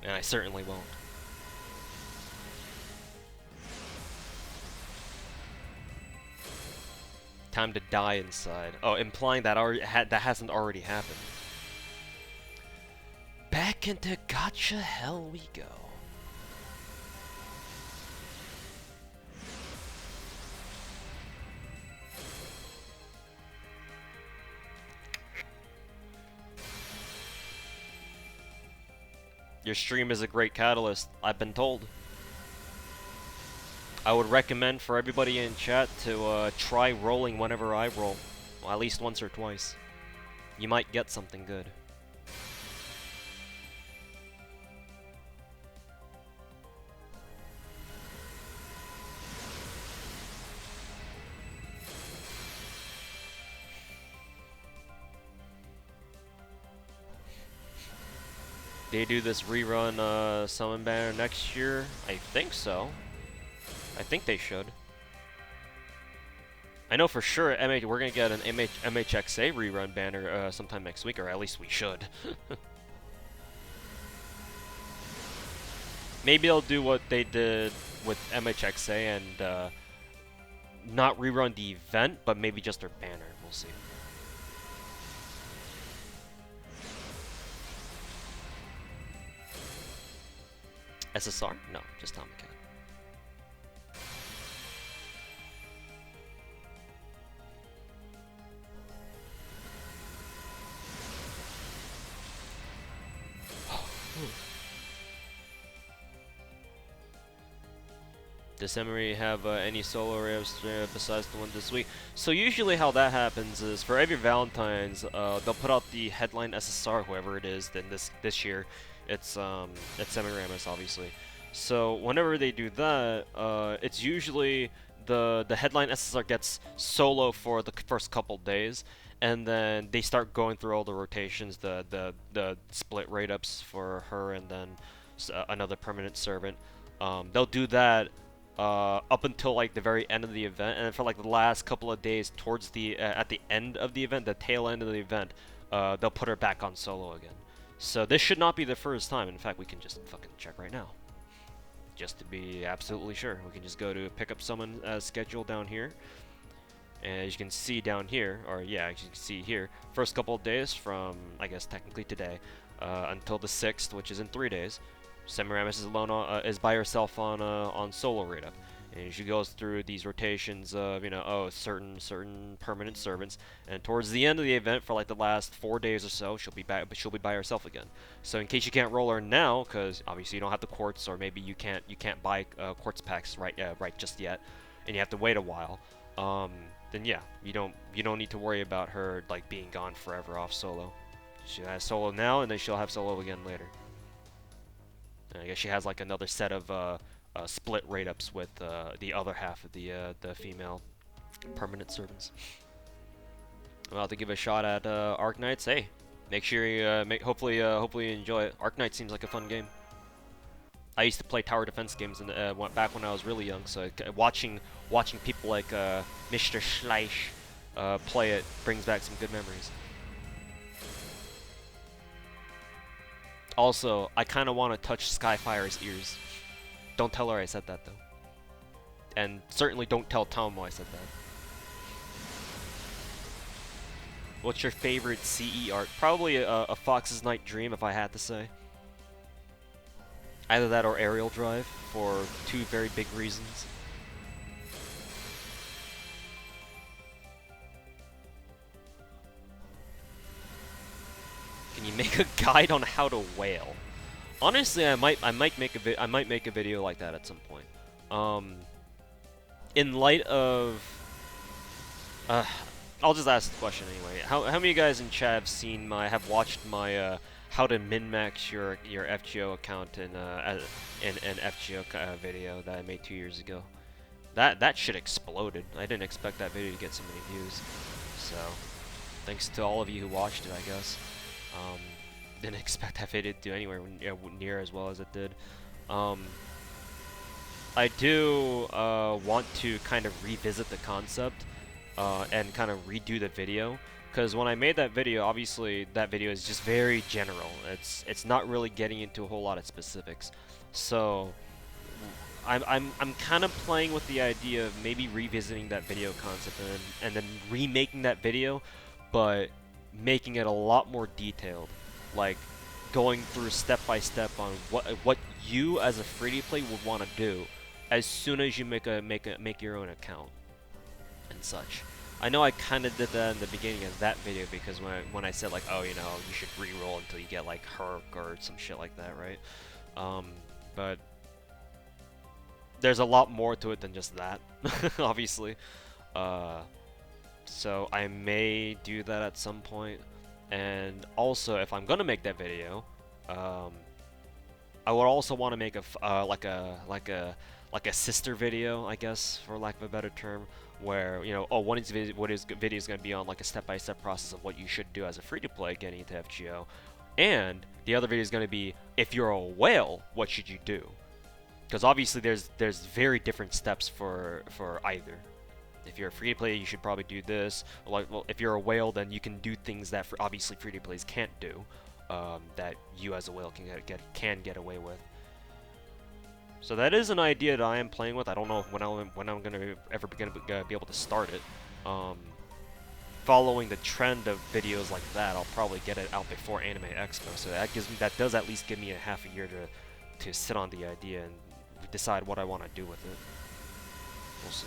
A: and I certainly won't. Time to die inside. Oh, implying that that hasn't already happened. Back into Gacha hell we go. Your stream is a great catalyst, I've been told. I would recommend for everybody in chat to try rolling whenever I roll. Well, at least once or twice. You might get something good. they do this rerun summon banner next year? I think so. I think they should. I know for sure we're gonna get an MHXA rerun banner sometime next week, or at least we should. Maybe they'll do what they did with MHXA and not rerun the event, but maybe just their banner. We'll see. SSR? No, just Tomcat. Does Semiramis have any solo revs besides the one this week? So usually how that happens is for every Valentine's, they'll put out the headline SSR, whoever it is. Then this year, it's Semiramis, obviously. So whenever they do that, it's usually the headline SSR gets solo for the first couple days, and then they start going through all the rotations, the split rate ups for her, and then another permanent servant. They'll do that up until like the very end of the event, and then for like the last couple of days towards the at the end of the event, the tail end of the event, they'll put her back on solo again. So this should not be the first time. In fact, we can just fucking check right now, just to be absolutely sure. We can just go to pick up someone schedule down here, and as you can see down here, or yeah, as you can see here, first couple of days from I guess technically today until the 6th, which is in 3 days. Semiramis is alone is by herself on solo rate up, and she goes through these rotations of certain permanent servants, and towards the end of the event, for like the last 4 days or so, she'll be back, but she'll be by herself again. So in case you can't roll her now, because obviously you don't have the quartz, or maybe you can't buy quartz packs right just yet, and you have to wait a while. Then yeah, you don't need to worry about her like being gone forever off solo. She has solo now, and then she'll have solo again later. I guess she has like another set of split rate ups with the other half of the female permanent servants. I'm about to give a shot at Arknights. Hey, make sure you hopefully you enjoy it. Arknight seems like a fun game. I used to play tower defense games back when I was really young, so watching people like Mr. Schleich play it brings back some good memories. Also, I kind of want to touch Skyfire's ears. Don't tell her I said that, though. And certainly don't tell Tomo I said that. What's your favorite CE art? Probably a Fox's Night Dream, if I had to say. Either that or Aerial Drive, for 2 very big reasons. Can you make a guide on how to whale? Honestly, I might make a video like that at some point. In light of, I'll just ask the question anyway. How many of you guys in chat have watched my how to min-max your FGO account in an FGO video that I made 2 years ago? That shit exploded. I didn't expect that video to get so many views. So, thanks to all of you who watched it, I guess. Didn't expect that video to do anywhere near as well as it did. I do want to kind of revisit the concept and kind of redo the video, because when I made that video, obviously that video is just very general. It's not really getting into a whole lot of specifics. So I'm kind of playing with the idea of maybe revisiting that video concept and then remaking that video, but making it a lot more detailed, like going through step by step on what you as a free-to-play would want to do as soon as you make your own account and such. I know I kind of did that in the beginning of that video, because when I said like, oh, you should re-roll until you get like Herc or some shit like that, right? But there's a lot more to it than just that, obviously. So I may do that at some point. And also, if I'm gonna make that video, I would also want to make like a sister video, I guess, for lack of a better term, where one of these video is gonna be on like a step-by-step process of what you should do as a free-to-play getting into FGO, And the other video is going to be, if you're a whale, what should you do? Because obviously there's very different steps for either. If you're a free-to-play, you should probably do this. Like, well, if you're a whale, then you can do things that obviously free-to-plays can't do, that you as a whale can get away with. So that is an idea that I am playing with. I don't know when I'm gonna ever be able to start it. Following the trend of videos like that, I'll probably get it out before Anime Expo. So that does at least give me a half a year to sit on the idea and decide what I want to do with it. We'll see.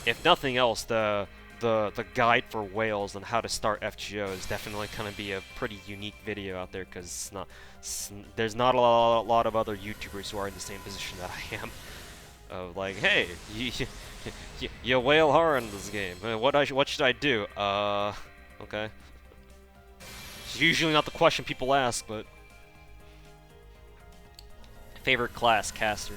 A: If nothing else, the guide for whales on how to start FGO is definitely gonna be a pretty unique video out there, because there's not a lot of other YouTubers who are in the same position that I am. Of like, hey, you whale hard in this game. What should I do? Okay. It's usually not the question people ask, but favorite class, caster.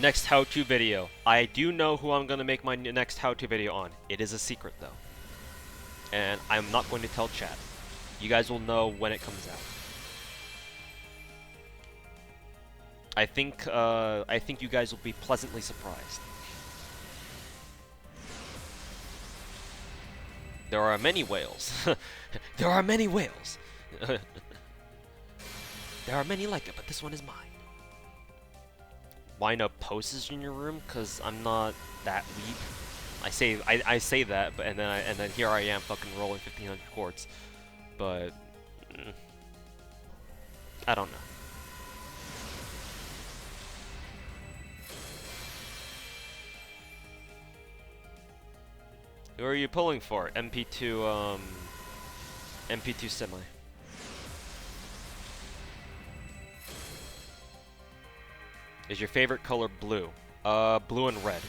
A: Next how-to video. I do know who I'm gonna make my next how-to video on. It is a secret though, and I'm not going to tell chat. You guys will know when it comes out. I think you guys will be pleasantly surprised. There are many whales. There are many whales. There are many like it, but this one is mine. Wind up posters in your room? Cause I'm not that weak. I say that, but and then here I am fucking rolling 1500 quartz. But I don't know. Who are you pulling for? MP2 semi. Is your favorite color blue? Blue and red.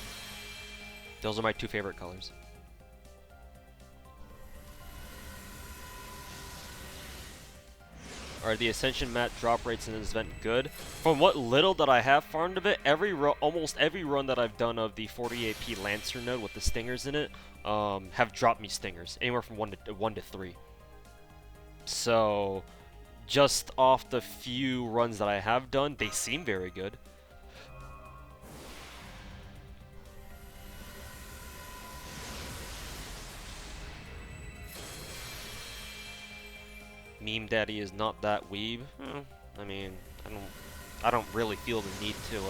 A: Those are my two favorite colors. Are the Ascension mat drop rates in this event good? From what little that I have farmed of it, almost every run that I've done of the 48p Lancer node with the stingers in it, have dropped me stingers, anywhere from 1 to 3. So, just off the few runs that I have done, they seem very good. Meme Daddy is not that weeb. I mean, I don't really feel the need to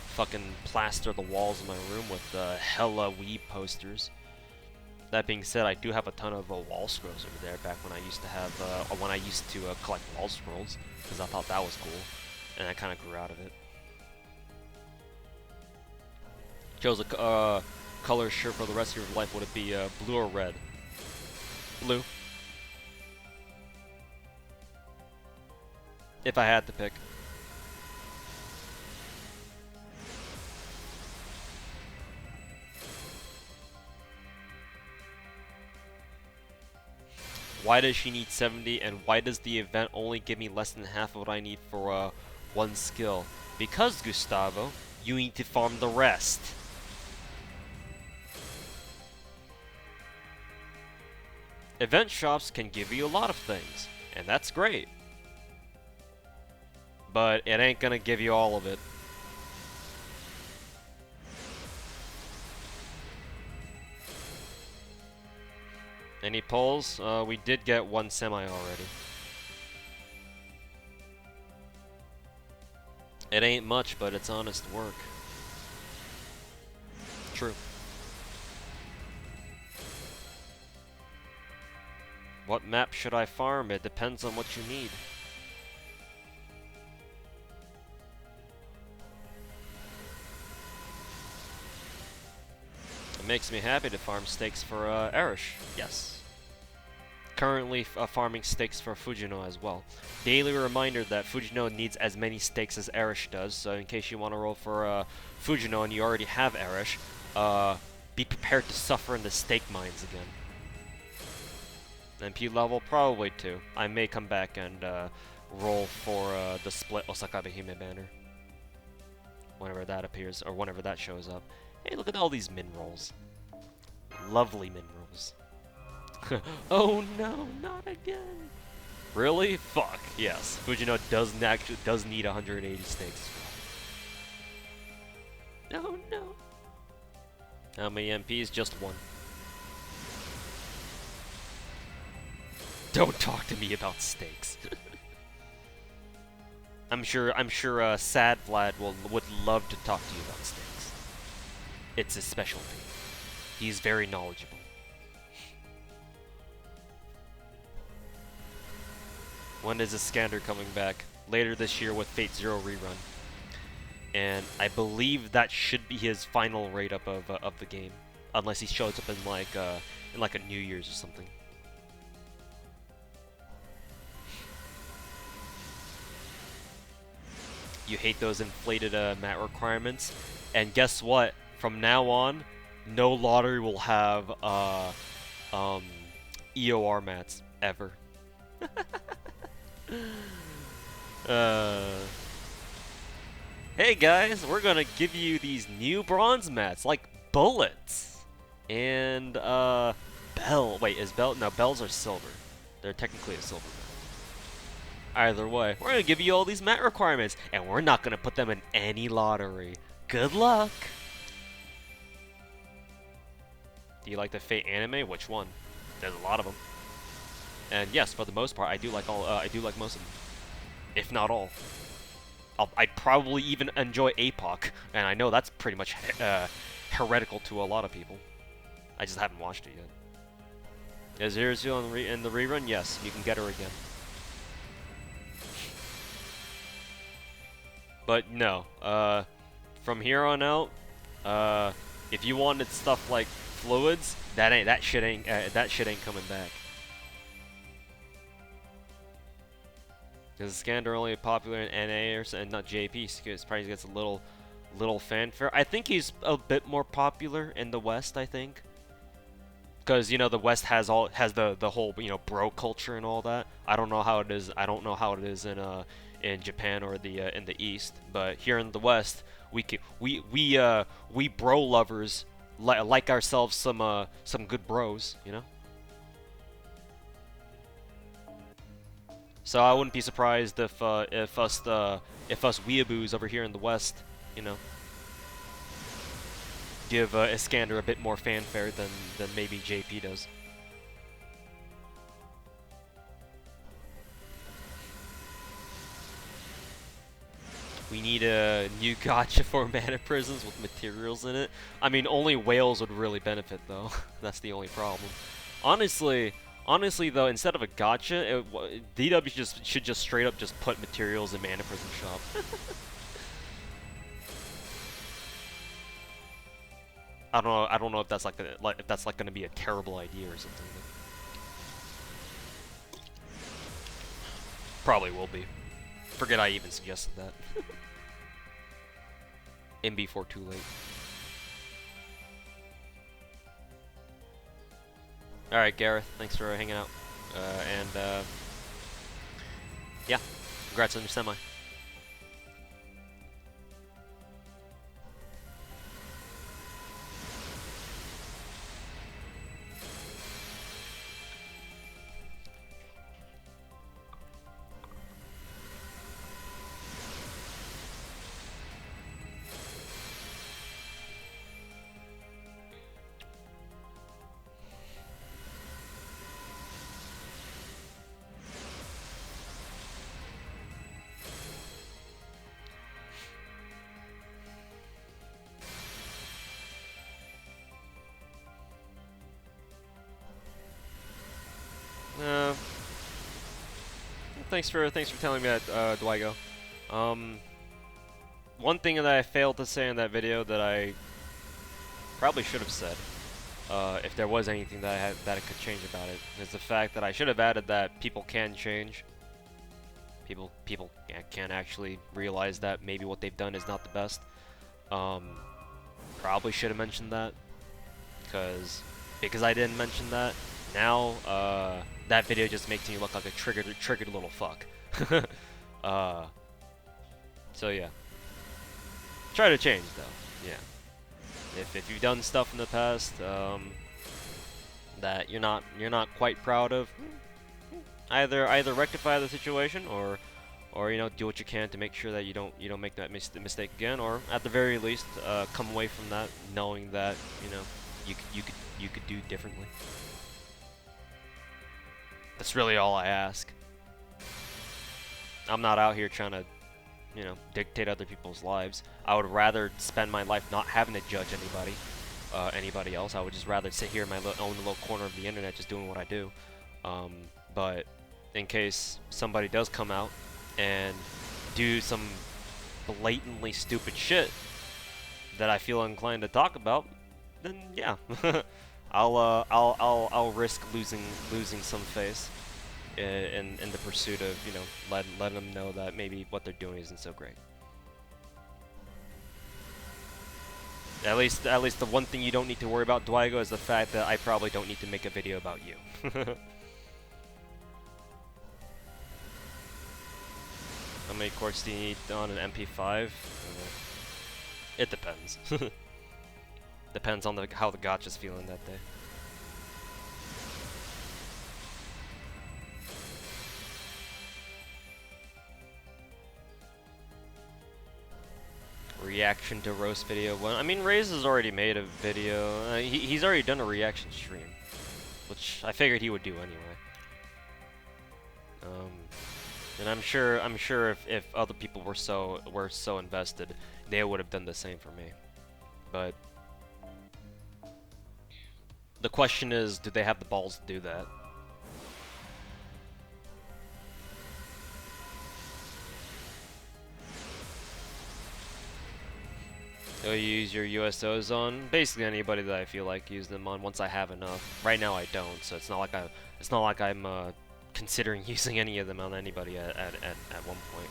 A: fucking plaster the walls of my room with hella weeb posters. That being said, I do have a ton of wall scrolls over there. Back when I used to have collect wall scrolls, because I thought that was cool, and I kind of grew out of it. Chose a color shirt for the rest of your life. Would it be blue or red? Blue. If I had to pick. Why does she need 70, and why does the event only give me less than half of what I need for one skill? Because, Gustavo, you need to farm the rest. Event shops can give you a lot of things, and that's great. But it ain't gonna give you all of it. Any polls? We did get one semi already. It ain't much, but it's honest work. True. What map should I farm? It depends on what you need. It makes me happy to farm stakes for Erish. Yes. Currently farming stakes for Fujino as well. Daily reminder that Fujino needs as many stakes as Erish does, so in case you want to roll for Fujino and you already have Erish, be prepared to suffer in the stake mines again. MP level? Probably 2. I may come back and roll for the split Osaka Hime banner. Whenever that appears, or whenever that shows up. Hey, look at all these min rolls. Lovely min rolls. Oh no, not again. Really? Fuck, yes. Fujino does need 180 stakes. Oh no. How many MPs? Just one. Don't talk to me about stakes. I'm sure Sad Vlad would love to talk to you about stakes. It's his specialty. He's very knowledgeable. When is Iskander coming back? Later this year with Fate Zero rerun. And I believe that should be his final rate up of the game, unless he shows up in like a New Year's or something. You hate those inflated mat requirements, and guess what? From now on, no lottery will have EOR mats ever. Hey guys, we're gonna give you these new bronze mats, like bullets, and bell. Wait, is bell? No, bells are silver. They're technically a silver mat. Either way, we're gonna give you all these mat requirements, and we're not gonna put them in any lottery. Good luck. Do you like the Fate anime? Which one? There's a lot of them. And yes, for the most part, I do like all. I do like most of them, if not all. I'd probably even enjoy APOC, and I know that's pretty much heretical to a lot of people. I just haven't watched it yet. Is Irizu in the rerun? Yes, you can get her again. But no, from here on out, if you wanted stuff like fluids, that shit ain't coming back. Because Iskander only popular in NA and not JP, because probably gets a little fanfare. I think he's a bit more popular in the West. I think, because you know the West has the whole bro culture and all that. I don't know how it is. I don't know how it is in Japan or in the East, but here in the West, we bro lovers like ourselves some good bros, you know. So I wouldn't be surprised if us weeaboos over here in the West, you know, give Iskander a bit more fanfare than maybe JP does. We need a new gacha for mana prisons with materials in it. I mean, only whales would really benefit, though. That's the only problem. Honestly, though, instead of a gacha, DW should just straight up just put materials in mana prison shop. I don't know if that's like gonna be a terrible idea or something. Probably will be. Forget I even suggested that. MB4 too late. Alright, Gareth, thanks for hanging out. Yeah, congrats on your semi. Thanks for telling me that, Dwygo. One thing that I failed to say in that video that I probably should have said, if there was anything that I could change about it, is the fact that I should have added that people can change. People can actually realize that maybe what they've done is not the best. Probably should have mentioned that, because I didn't mention that. Now, that video just makes me look like a triggered little fuck. So yeah. Try to change though. Yeah. If you've done stuff in the past that you're not quite proud of, either rectify the situation or you know, do what you can to make sure that you don't make that mistake again, or at the very least come away from that knowing that you know you could do differently. That's really all I ask. I'm not out here trying to, you know, dictate other people's lives. I would rather spend my life not having to judge anybody else. I would just rather sit here in my own little corner of the internet just doing what I do. But in case somebody does come out and do some blatantly stupid shit that I feel inclined to talk about, then yeah, I'll risk losing some face in the pursuit of, you know, letting them know that maybe what they're doing isn't so great. At least the one thing you don't need to worry about, Dwygo, is the fact that I probably don't need to make a video about you. How many quartz do you need on an MP5? It depends. Depends on how the Gacha's feeling that day. Reaction to roast video. Well, I mean, Ray's has already made a video. He's already done a reaction stream, which I figured he would do anyway. And I'm sure if other people were so invested, they would have done the same for me. But the question is, do they have the balls to do that? Do I use your USOs on? Basically anybody that I feel like use them on once I have enough. Right now I don't, so it's not like I'm considering using any of them on anybody at one point.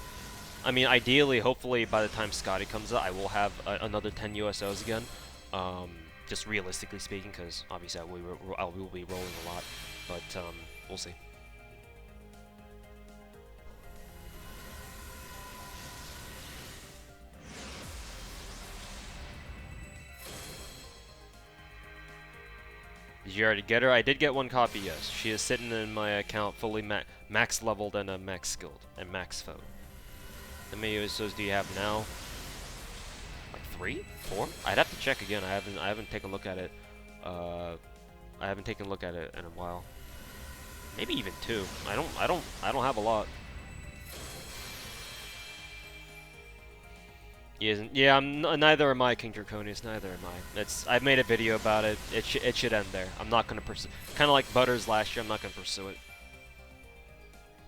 A: I mean, ideally, hopefully by the time Scotty comes out, I will have another 10 USOs again. Just realistically speaking, because obviously I will be rolling a lot, but we'll see. Did you already get her? I did get one copy, yes. She is sitting in my account fully max leveled and max skilled and max phone. How many USOs do you have now? Like 3? 4? I'd have to check again. I haven't taken a look at it. I haven't taken a look at it in a while. Maybe even 2. I don't have a lot. He isn't. Yeah, neither am I, King Draconius. Neither am I. I've made a video about it. It should end there. I'm not gonna pursue. Kind of like Butters last year. I'm not gonna pursue it.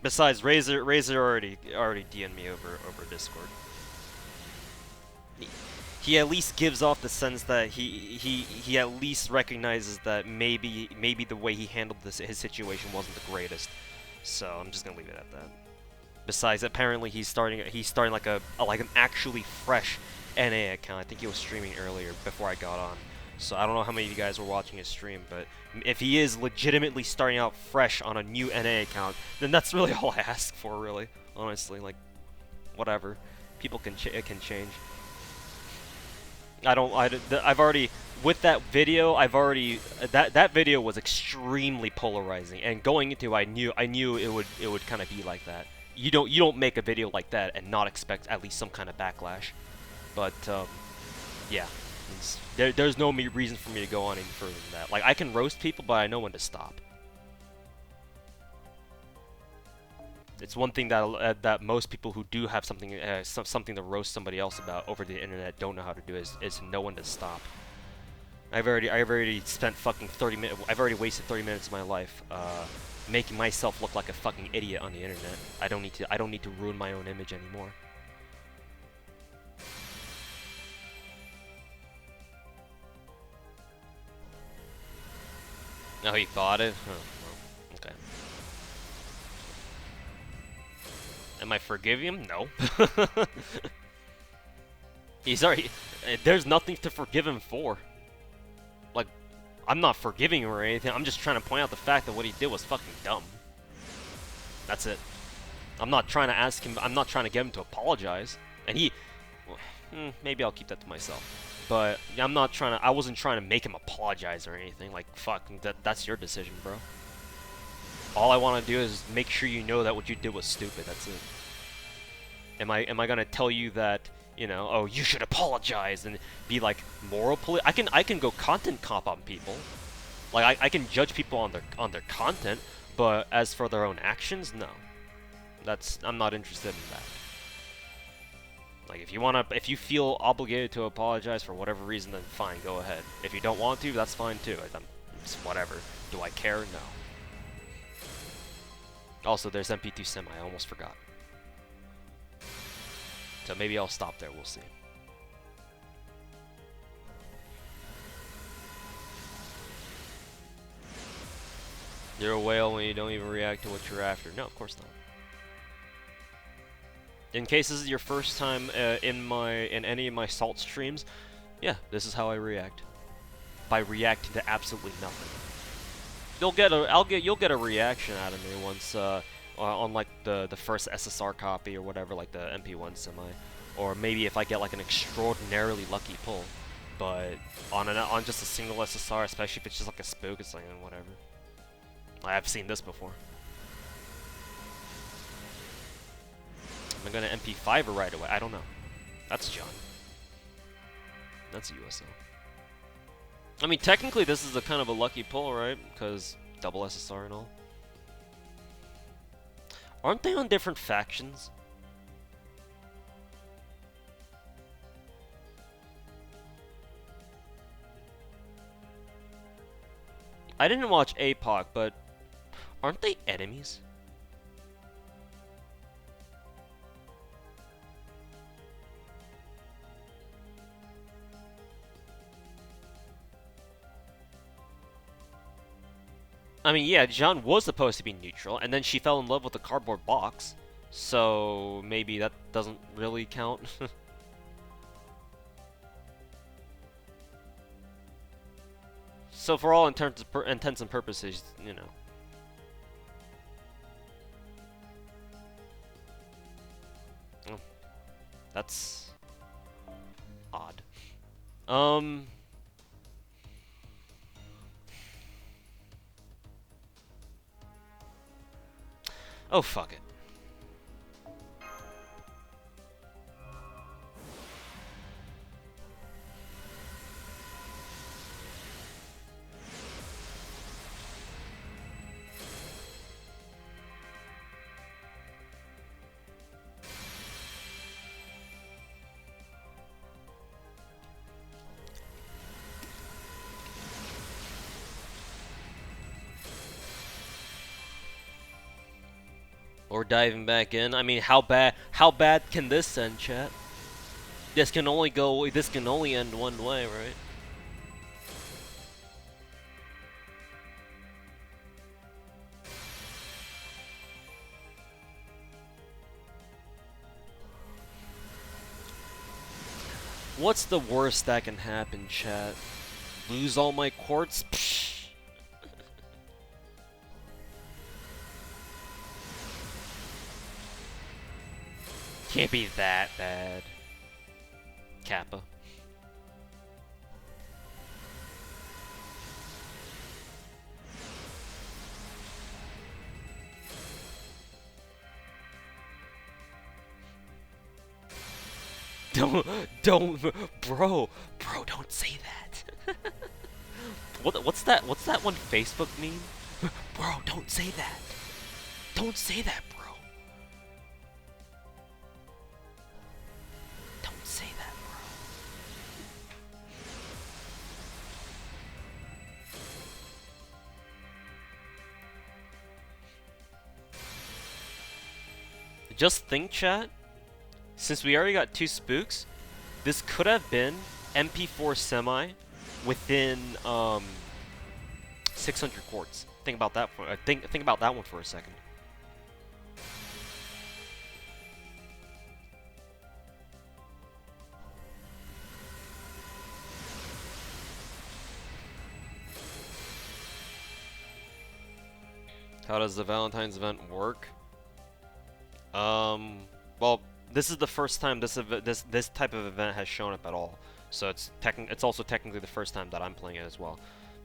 A: Besides, Razor already DM'd me over Discord. He at least gives off the sense that he at least recognizes that maybe the way he handled his situation wasn't the greatest. So I'm just gonna leave it at that. Besides, apparently he's starting like an actually fresh NA account. I think he was streaming earlier before I got on. So I don't know how many of you guys were watching his stream, but if he is legitimately starting out fresh on a new NA account, then that's really all I ask for, really. Honestly, like, whatever. People can it can change. I've already with that video. That video was extremely polarizing, and going into I knew it would kind of be like that. You don't make a video like that and not expect at least some kind of backlash. But yeah, there's no reason for me to go on any further than that. Like, I can roast people, but I know when to stop. It's one thing that most people who do have something to roast somebody else about over the internet don't know how to do is to know when to stop. I've already spent fucking 30 minutes. I've already wasted 30 minutes of my life making myself look like a fucking idiot on the internet. I don't need to ruin my own image anymore. Oh, he bought it? Oh, well, okay. Am I forgiving him? No. He's already... There's nothing to forgive him for. Like, I'm not forgiving him or anything. I'm just trying to point out the fact that what he did was fucking dumb. That's it. I'm not trying to ask him. I'm not trying to get him to apologize. And he, maybe I'll keep that to myself. But I'm not trying to. I wasn't trying to make him apologize or anything. Like fuck, that's your decision, bro. All I want to do is make sure you know that what you did was stupid. That's it. Am I gonna tell you that, you know, oh, you should apologize and be like moral I can go content comp on people. Like I can judge people on their content, but as for their own actions, no. I'm not interested in that. Like if you feel obligated to apologize for whatever reason, then fine, go ahead. If you don't want to, that's fine too. It's whatever. Do I care? No. Also, there's MP2 Semi. I almost forgot. So maybe I'll stop there. We'll see. You're a whale when you don't even react to what you're after. No, of course not. In case this is your first time in any of my salt streams, yeah, this is how I react. By reacting to absolutely nothing. You'll get a reaction out of me once on like the first SSR copy or whatever, like the MP1 Semi, or maybe if I get like an extraordinarily lucky pull. But on just a single SSR, especially if it's just like a spook, it's like whatever. I've seen this before. Am I gonna MP5 or right away? I don't know. That's John. That's a USO. I mean, technically this is a kind of a lucky pull, right? Because double SSR and all. Aren't they on different factions? I didn't watch APOC, but aren't they enemies? I mean, yeah, Jean was supposed to be neutral, and then she fell in love with the cardboard box, so maybe that doesn't really count. So for all intents and purposes, you know. Oh, that's odd. Oh, fuck it. Or diving back in. I mean, how bad can this end, chat? This can only end one way, right? What's the worst that can happen, chat? Lose all my quartz? Psh. Can't be that bad. Kappa. Bro, don't say that. What's that one Facebook meme? Bro, don't say that. Don't say that, bro. Don't say that, bro. Just think, chat. Since we already got 2 spooks, this could have been MP4 Semi within 600 quartz. Think about that think about that one for a second. How does the Valentine's event work? Well, this is the first time this type of event has shown up at all. So it's also technically the first time that I'm playing it as well.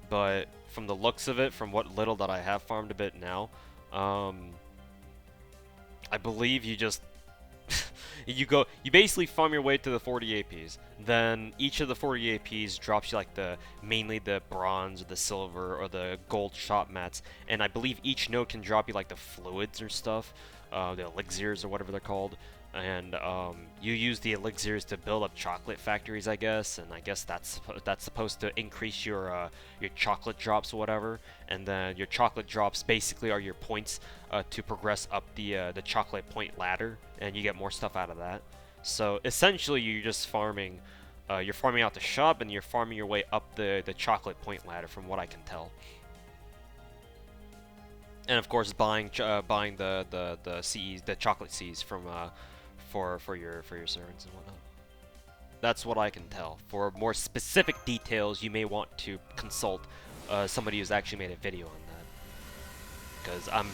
A: But from the looks of it, from what little that I have farmed a bit now, I believe you just you basically farm your way to the 40 APs. Then each of the 40 APs drops you like mainly the bronze or the silver or the gold shop mats, and I believe each node can drop you like the fluids or stuff, the elixirs or whatever they're called. And you use the elixirs to build up chocolate factories, I guess, and I guess that's supposed to increase your chocolate drops or whatever. And then your chocolate drops basically are your points to progress up the chocolate point ladder, and you get more stuff out of that. So essentially, you're just farming. You're farming out the shop, and you're farming your way up the chocolate point ladder, from what I can tell. And of course, buying the CEs, the chocolate Cs from for your servants and whatnot. That's what I can tell. For more specific details, you may want to consult somebody who's actually made a video on that. Because I'm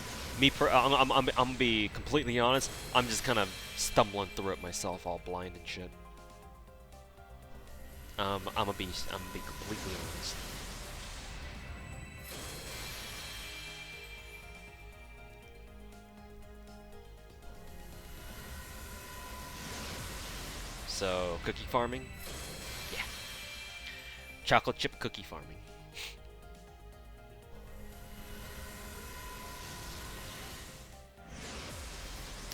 A: gonna be completely honest. I'm just kind of stumbling through it myself, all blind and shit. I'm gonna be completely honest. So, cookie farming? Yeah. Chocolate chip cookie farming.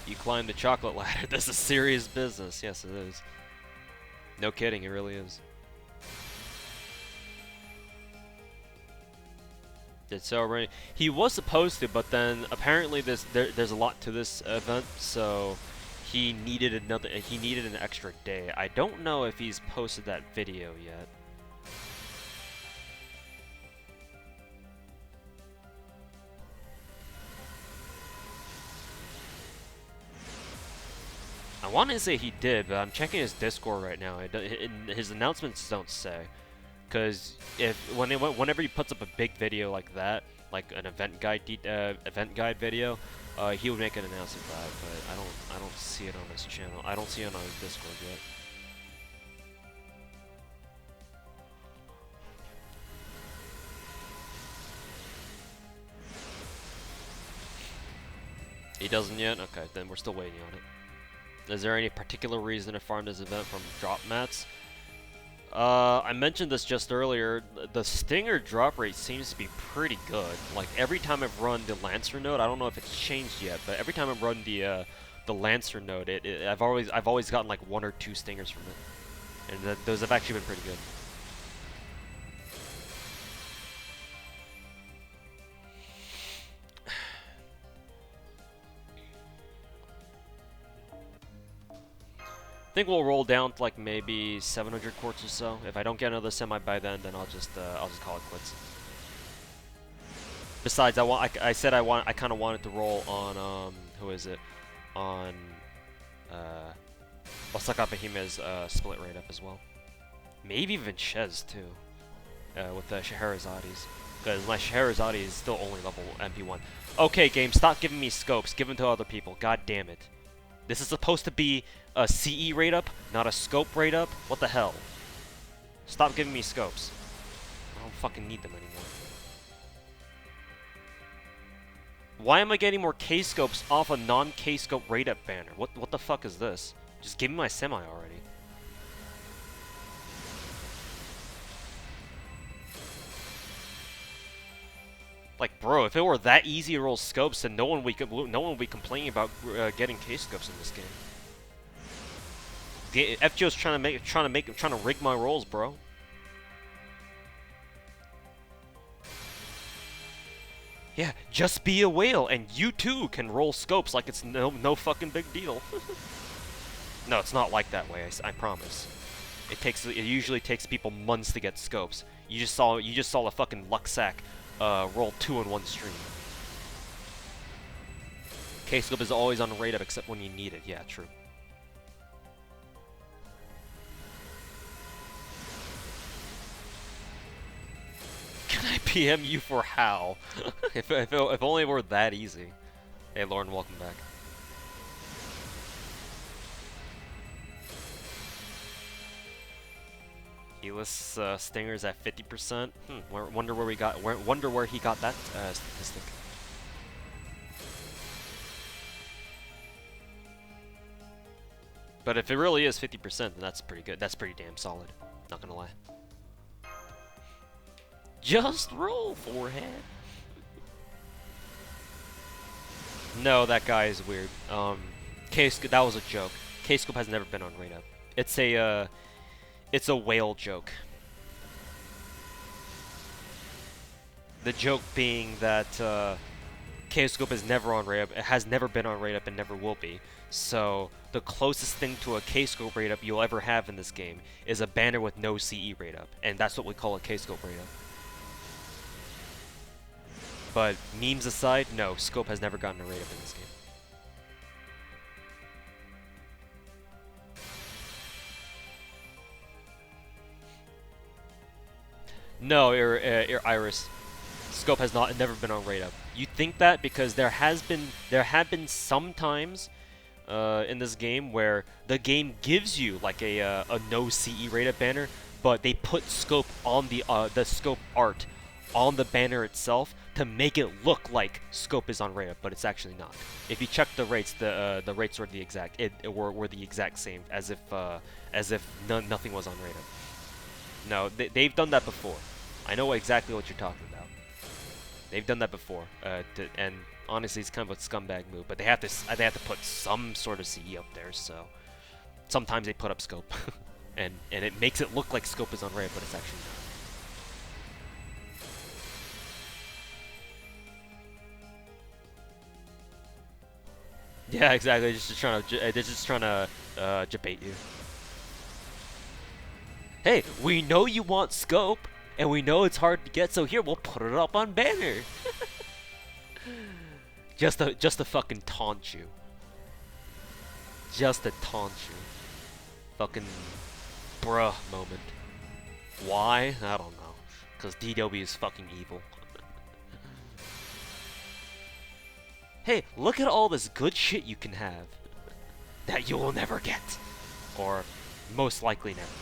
A: You climb the chocolate ladder. This is serious business. Yes, it is. No kidding, it really is. Did so already? He was supposed to, but then apparently there's a lot to this event, so he needed an extra day. I don't know if he's posted that video yet. I want to say he did, but I'm checking his Discord right now. His announcements don't say. Because whenever he puts up a big video like that, like an event guide video, he would make an announcement for that. But I don't see it on his channel. I don't see it on his Discord yet. He doesn't yet? Okay, then we're still waiting on it. Is there any particular reason to farm this event from drop mats? I mentioned this just earlier. The Stinger drop rate seems to be pretty good. Like every time I've run the Lancer node, I don't know if it's changed yet, but every time I've run the Lancer node, I've always gotten like 1 or 2 Stingers from it, and those have actually been pretty good. I think we'll roll down to like maybe 700 quartz or so. If I don't get another semi by then I'll just call it quits. Besides, I said I kind of wanted to roll on who is it? On Osaka Behime's split rate up as well. Maybe even Shez too, with the Scheherazades, because my Scheherazade is still only level MP1. Okay, game, stop giving me scopes. Give them to other people. God damn it. This is supposed to be a CE rate up, not a scope rate up? What the hell? Stop giving me scopes. I don't fucking need them anymore. Why am I getting more K-scopes off a non-K-scope rate up banner? What the fuck is this? Just give me my semi already. Like, bro, if it were that easy to roll scopes, then no one would be complaining about getting K-scopes in this game. FGO's trying to rig my rolls, bro. Yeah, just be a whale, and you too can roll scopes like it's no fucking big deal. No, it's not like that way. I promise. It usually takes people months to get scopes. You just saw a fucking luck sack roll 2 in one stream. K-scope is always on rate up except when you need it. Yeah, true. Can I PM you for how? if only it were that easy. Hey Lauren, welcome back. Keyless stingers at 50%. Wonder where we got. Wonder where he got that statistic. But if it really is 50%, then that's pretty good. That's pretty damn solid. Not gonna lie. Just roll, forehead. No, that guy is weird. K-Scope, that was a joke. K-Scope has never been on Rate Up. It's a whale joke. The joke being that K-Scope is never on Rate Up. It has never been on Rate Up and never will be. So the closest thing to a K-Scope Rate Up you'll ever have in this game is a banner with no CE Rate Up, and that's what we call a K-Scope Rate Up. But memes aside, no, Scope has never gotten a Rate Up in this game. No, Iris. Scope has never been on Rate Up. You think that because there have been some times in this game where the game gives you like a no CE Rate Up banner, but they put Scope on the Scope art on the banner itself to make it look like Scope is on Rate Up, but it's actually not. If you check the rates, the rates were the exact were the exact same as if nothing was on Rate Up. No, they've done that before. I know exactly what you're talking about. They've done that before, and honestly, it's kind of a scumbag move. But they have to put some sort of CE up there. So sometimes they put up Scope, and it makes it look like Scope is on Rate Up, but it's actually not. Yeah, exactly. They're just trying to debate you. Hey, we know you want Scope, and we know it's hard to get, so here, we'll put it up on banner. just to fucking taunt you. Just to taunt you. Fucking bruh moment. Why? I don't know. Because DW is fucking evil. Hey, look at all this good shit you can have that you will never get. Or most likely never get.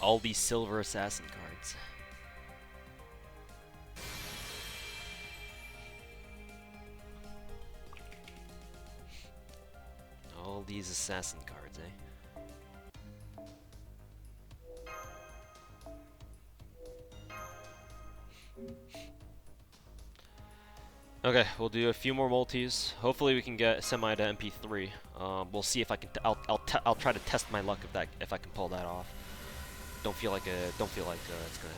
A: All these silver assassin cards. All these assassin cards, eh? Okay, we'll do a few more multis. Hopefully we can get Semi to MP3. We'll see if I can. I'll try to test my luck if I can pull that off. Don't feel like it's gonna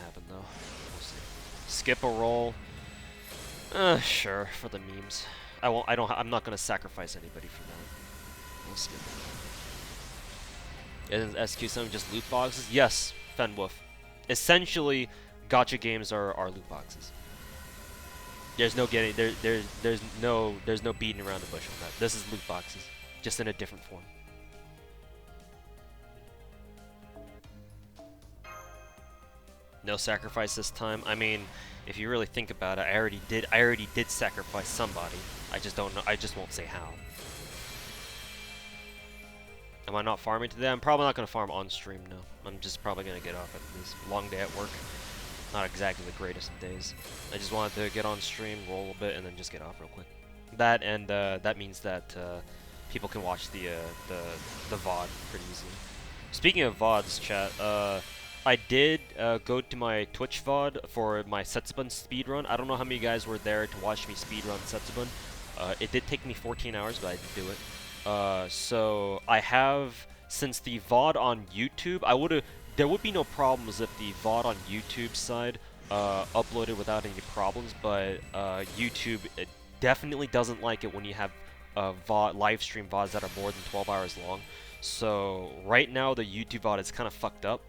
A: happen though. We'll see. Skip a roll. Sure, for the memes. I'm not gonna sacrifice anybody for that. We'll skip it. Isn't SQ7 just loot boxes? Yes, Fenwolf. Essentially, gacha games are loot boxes. There's no getting there's no beating around the bush on that. This is loot boxes, just in a different form. No sacrifice this time. I mean, if you really think about it, I already did sacrifice somebody. I just don't know. I just won't say how. Am I not farming today? I'm probably not gonna farm on stream. No, I'm just probably gonna get off at this long day at work. Not exactly the greatest of days. I just wanted to get on stream, roll a bit, and then just get off real quick. That and that means that people can watch the VOD pretty easily. Speaking of VODs, chat, I did go to my Twitch VOD for my Setsubun speedrun. I don't know how many guys were there to watch me speedrun Setsubun. It did take me 14 hours, but I did do it. So I have, since the VOD on YouTube, there would be no problems if the VOD on YouTube side uploaded without any problems, but YouTube definitely doesn't like it when you have live stream VODs that are more than 12 hours long. So right now the YouTube VOD is kind of fucked up.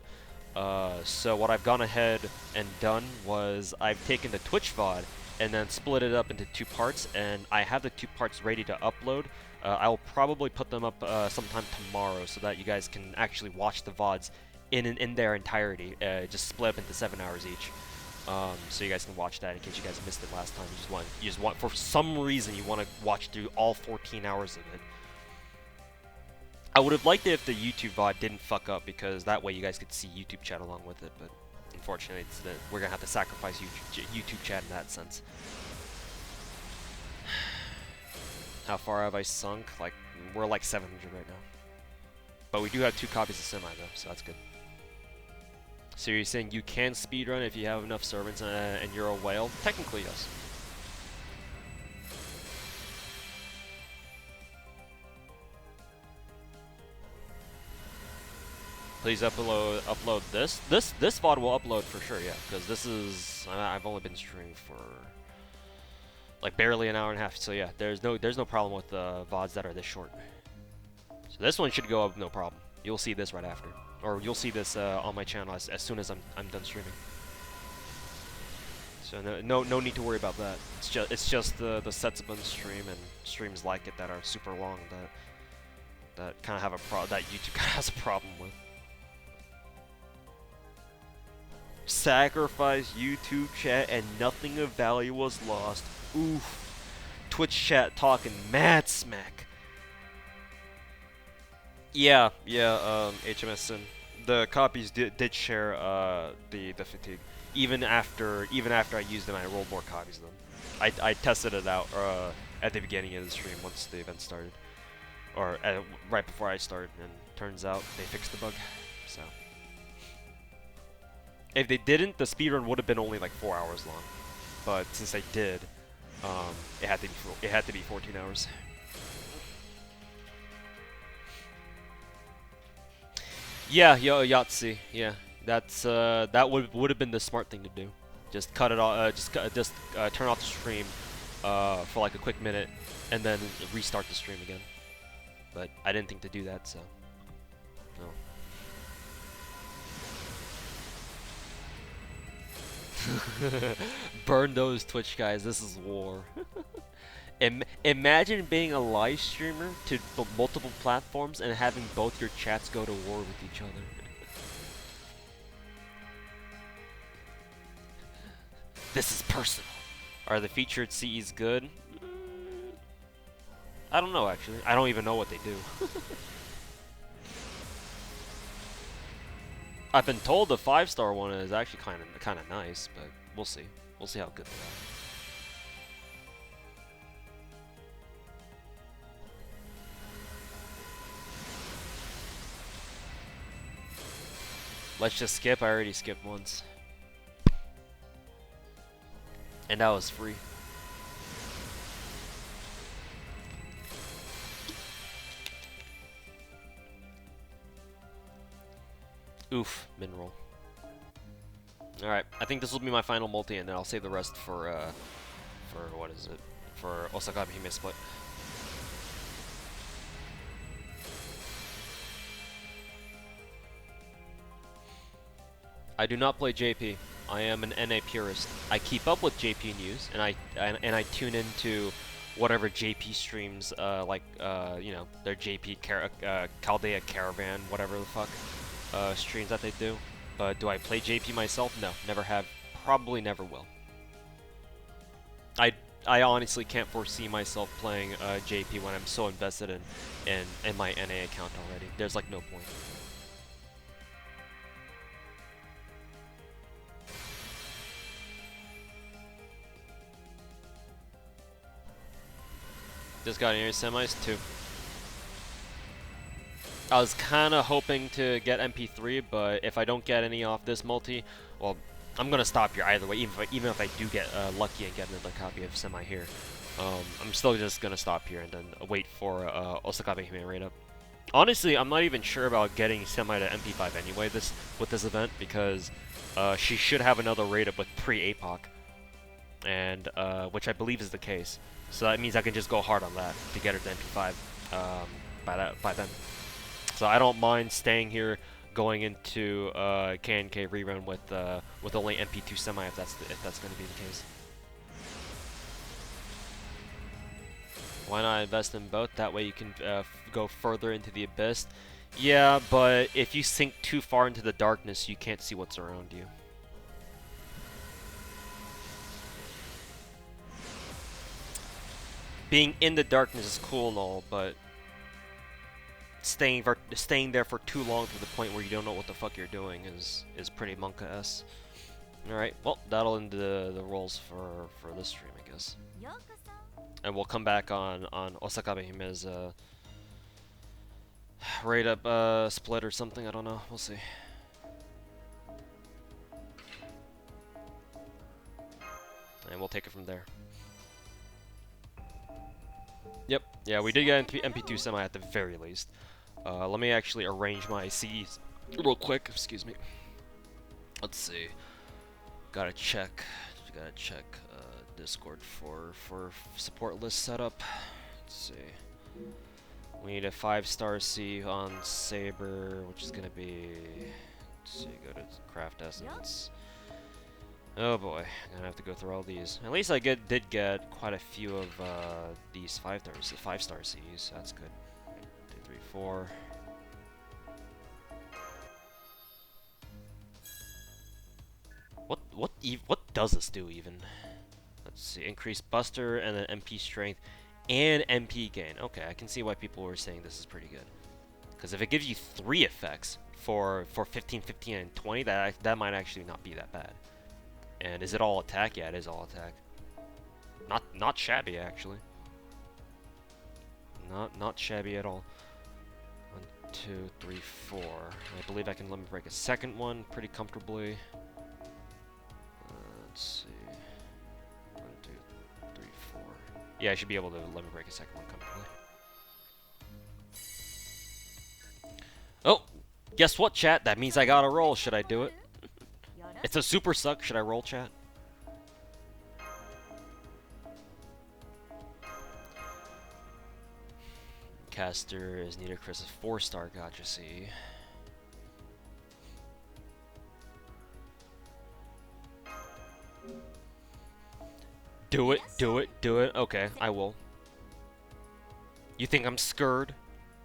A: So what I've gone ahead and done was I've taken the Twitch VOD and then split it up into 2 parts, and I have the 2 parts ready to upload. I will probably put them up sometime tomorrow so that you guys can actually watch the VODs in their entirety, just split up into 7 hours each. So you guys can watch that in case you guys missed it last time. You just want for some reason you want to watch through all 14 hours of it. I would have liked it if the YouTube VOD didn't fuck up, because that way you guys could see YouTube chat along with it, but unfortunately we're gonna have to sacrifice YouTube chat in that sense. How far have I sunk? Like, we're like 700 right now. But we do have 2 copies of Semi though, so that's good. So you're saying you can speedrun if you have enough servants and you're a whale? Technically, yes. Please upload this. This VOD will upload for sure, yeah, because this is I've only been streaming for like barely an hour and a half, so yeah, there's no problem with VODs that are this short. So this one should go up no problem. You'll see this right after, or you'll see this on my channel as soon as I'm done streaming. So no need to worry about that. It's just the Setsubun stream and streams like it that are super long that kind of have that YouTube kind of has a problem with. Sacrifice YouTube chat and nothing of value was lost. Oof. Twitch chat talking mad smack. Yeah, HMSN. The copies did share the fatigue. Even after I used them, I rolled more copies of them. I tested it out at the beginning of the stream once the event started, or right before I started, and turns out they fixed the bug. So. If they didn't, the speedrun would have been only like 4 hours long. But since they did, it had to be 14 hours. Yeah, Yahtzee. Yeah, that would have been the smart thing to do. Just cut it off. Just turn off the stream for like a quick minute, and then restart the stream again. But I didn't think to do that, so no. Burn those Twitch guys, this is war. Imagine being a live streamer to multiple platforms and having both your chats go to war with each other. This is personal. Are the featured CEs good? I don't know, actually. I don't even know what they do. I've been told the 5-star one is actually kind of nice, but we'll see. We'll see how good they are. Let's just skip. I already skipped once, and that was free. Oof, mineral. Alright, I think this will be my final multi, and then I'll save the rest for what is it? For Osaka Hime split. I do not play JP. I am an NA purist. I keep up with JP news, and I tune into whatever JP streams, you know, their JP Chaldea Caravan, whatever the fuck. Streams that they do. But do I play JP myself? No, never have. Probably never will. I honestly can't foresee myself playing JP when I'm so invested in my NA account already. There's like no point. Just got any semis too. I was kind of hoping to get MP3, but if I don't get any off this multi, well, I'm gonna stop here either way. Even if I do get lucky and get another copy of Semi here, I'm still just gonna stop here and then wait for Osaka Hime raid up. Honestly, I'm not even sure about getting Semi to MP5 anyway with this event, because she should have another raid up with pre-APOC, and which I believe is the case. So that means I can just go hard on that to get her to MP5 by then. So I don't mind staying here, going into K&K rerun with only MP2 Semi if that's going to be the case. Why not invest in both? That way you can go further into the abyss. Yeah, but if you sink too far into the darkness, you can't see what's around you. Being in the darkness is cool and all, but staying there for too long to the point where you don't know what the fuck you're doing is pretty monka-esque. All right, well, that'll end the rolls for this stream, I guess. And we'll come back on Osakabe Hime's rate up split or something. I don't know. We'll see. And we'll take it from there. Yep. Yeah, we did get MP2 semi at the very least. Let me actually arrange my Cs real quick. Excuse me. Let's see. Gotta check Discord for support list setup. Let's see. We need a 5-star C on Saber, which is gonna be. Let's see. Go to Craft Essence. Oh boy, I'm gonna have to go through all these. At least I did get quite a few of these 5-star Cs. So that's good. 2, 3, 4. What does this do even? Let's see. Increase Buster and then MP strength and MP gain. Okay, I can see why people were saying this is pretty good. Because if it gives you 3 effects for 15, 15, and 20, that might actually not be that bad. And is it all attack? Yeah, it is all attack. Not shabby actually. Not shabby at all. 1, 2, 3, 4. I believe I can limit break a second one pretty comfortably. Let's see. 1, 2, 3, 4. Yeah, I should be able to limit break a second one comfortably. Oh, guess what, chat? That means I gotta roll. Should I do it? It's a super suck. Should I roll, chat? Caster is needed. Chris is 4-star. Gacha C. Do it. Do it. Do it. Okay, I will. You think I'm scared?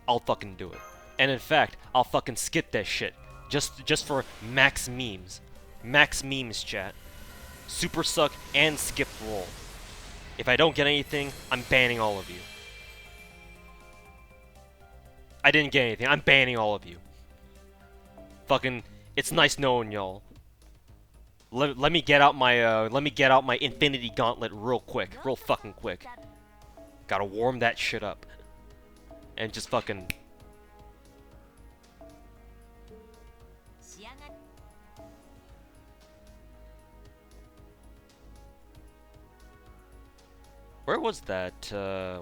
A: I'll fucking do it. And in fact, I'll fucking skip that shit. Just for max memes. Max memes, chat. Super suck and skip roll. If I don't get anything, I'm banning all of you. I didn't get anything. I'm banning all of you. Fucking, it's nice knowing y'all. Let me get out my Infinity Gauntlet real quick, real fucking quick. Gotta warm that shit up, and just fucking. Where was that?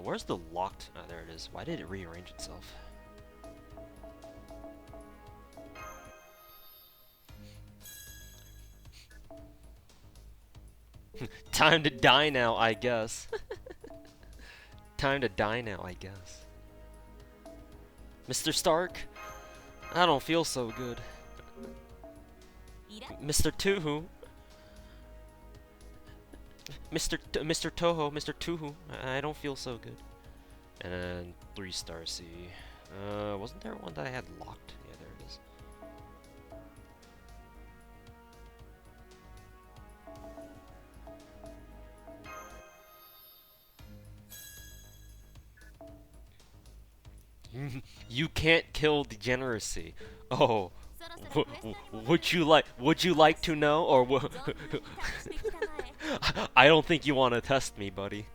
A: Where's the locked? Oh, there it is. Why did it rearrange itself? Time to die now, I guess. Time to die now, I guess. Mr. Stark? I don't feel so good. Mr. Tuhu? Mr. Toho, Mr. Tuhu, I don't feel so good. And 3-star C. Wasn't there one that I had locked? Yeah, there it is. You can't kill degeneracy. Oh, would you like to know, or I don't think you want to test me, buddy.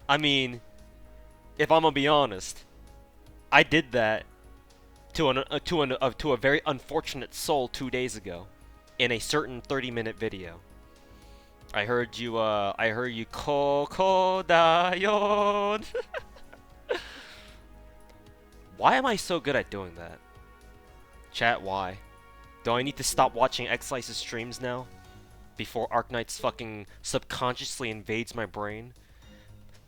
A: I mean, if I'm gonna be honest, I did that to a very unfortunate soul 2 days ago, in a certain 30-minute video. I heard you Koko da yon. Why am I so good at doing that? Chat, why? Do I need to stop watching X-Slice's streams now? Before Arknights fucking subconsciously invades my brain?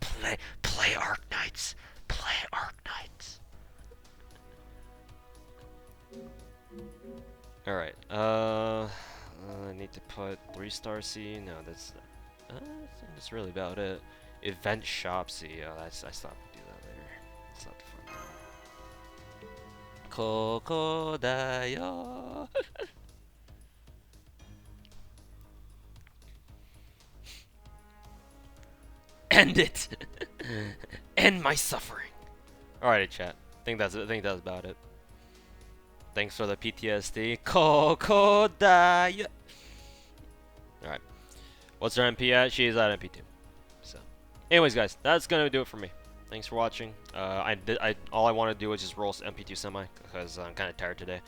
A: Play Arknights. Play Arknights. Alright, I need to put 3-star C. No, that's really about it. Event shop C. Oh, I still have to do that later. It's not fun. Koko da yo. End it. End my suffering. Alrighty, chat. I think that's about it. Thanks for the PTSD. Kokodai. Alright. What's her MP at? She's at MP2. So, anyways, guys, that's gonna do it for me. Thanks for watching. All I want to do is just roll MP2 semi because I'm kind of tired today,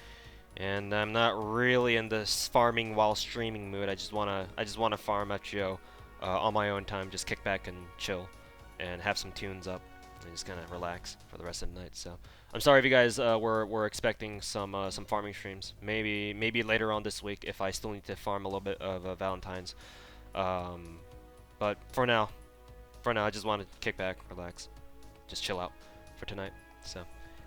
A: and I'm not really in this farming while streaming mood. I just wanna farm FGO on my own time, just kick back and chill, and have some tunes up, and just kind of relax for the rest of the night. So, I'm sorry if you guys were expecting some farming streams. Maybe later on this week if I still need to farm a little bit of Valentine's. But for now, I just want to kick back, relax, just chill out for tonight. So,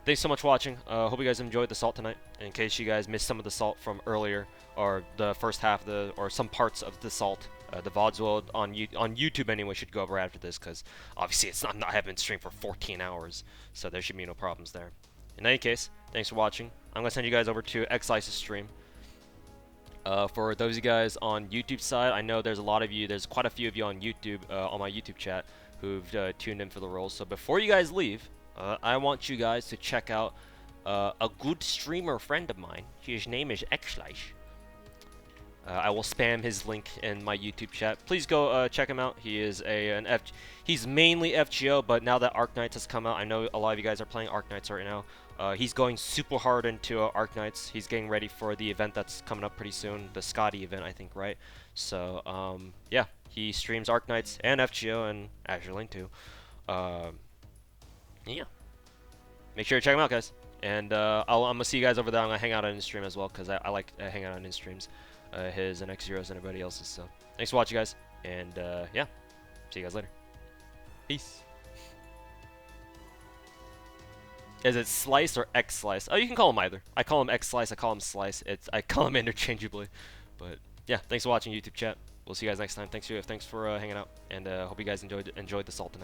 A: thanks so much for watching. Hope you guys enjoyed the salt tonight. In case you guys missed some of the salt from earlier, or the first half or some parts of the salt, the VODs will on YouTube anyway should go over after this, because obviously I haven't been streamed for 14 hours, so there should be no problems there. In any case, thanks for watching. I'm gonna send you guys over to Xlice's stream. For those of you guys on YouTube side, I know there's quite a few of you on YouTube, on my YouTube chat, who've tuned in for the roles. So before you guys leave, I want you guys to check out a good streamer friend of mine. His name is Xlice. I will spam his link in my YouTube chat. Please go check him out. He is he's mainly FGO, but now that Arknights has come out, I know a lot of you guys are playing Arknights right now. He's going super hard into Arknights. He's getting ready for the event that's coming up pretty soon, the Scotty event, I think, right? So, yeah, he streams Arknights and FGO and Azure Lane too. Yeah. Make sure to check him out, guys. And I'm gonna see you guys over there. I'm gonna hang out on his stream as well, because I like hanging out on his streams. His and X0's and everybody else's. So, thanks for watching, guys. And, yeah. See you guys later. Peace. Is it Slice or X Slice? Oh, you can call him either. I call him X Slice. I call him Slice. I call him interchangeably. But yeah, thanks for watching YouTube chat. We'll see you guys next time. Thanks for hanging out, and hope you guys enjoyed the salt tonight.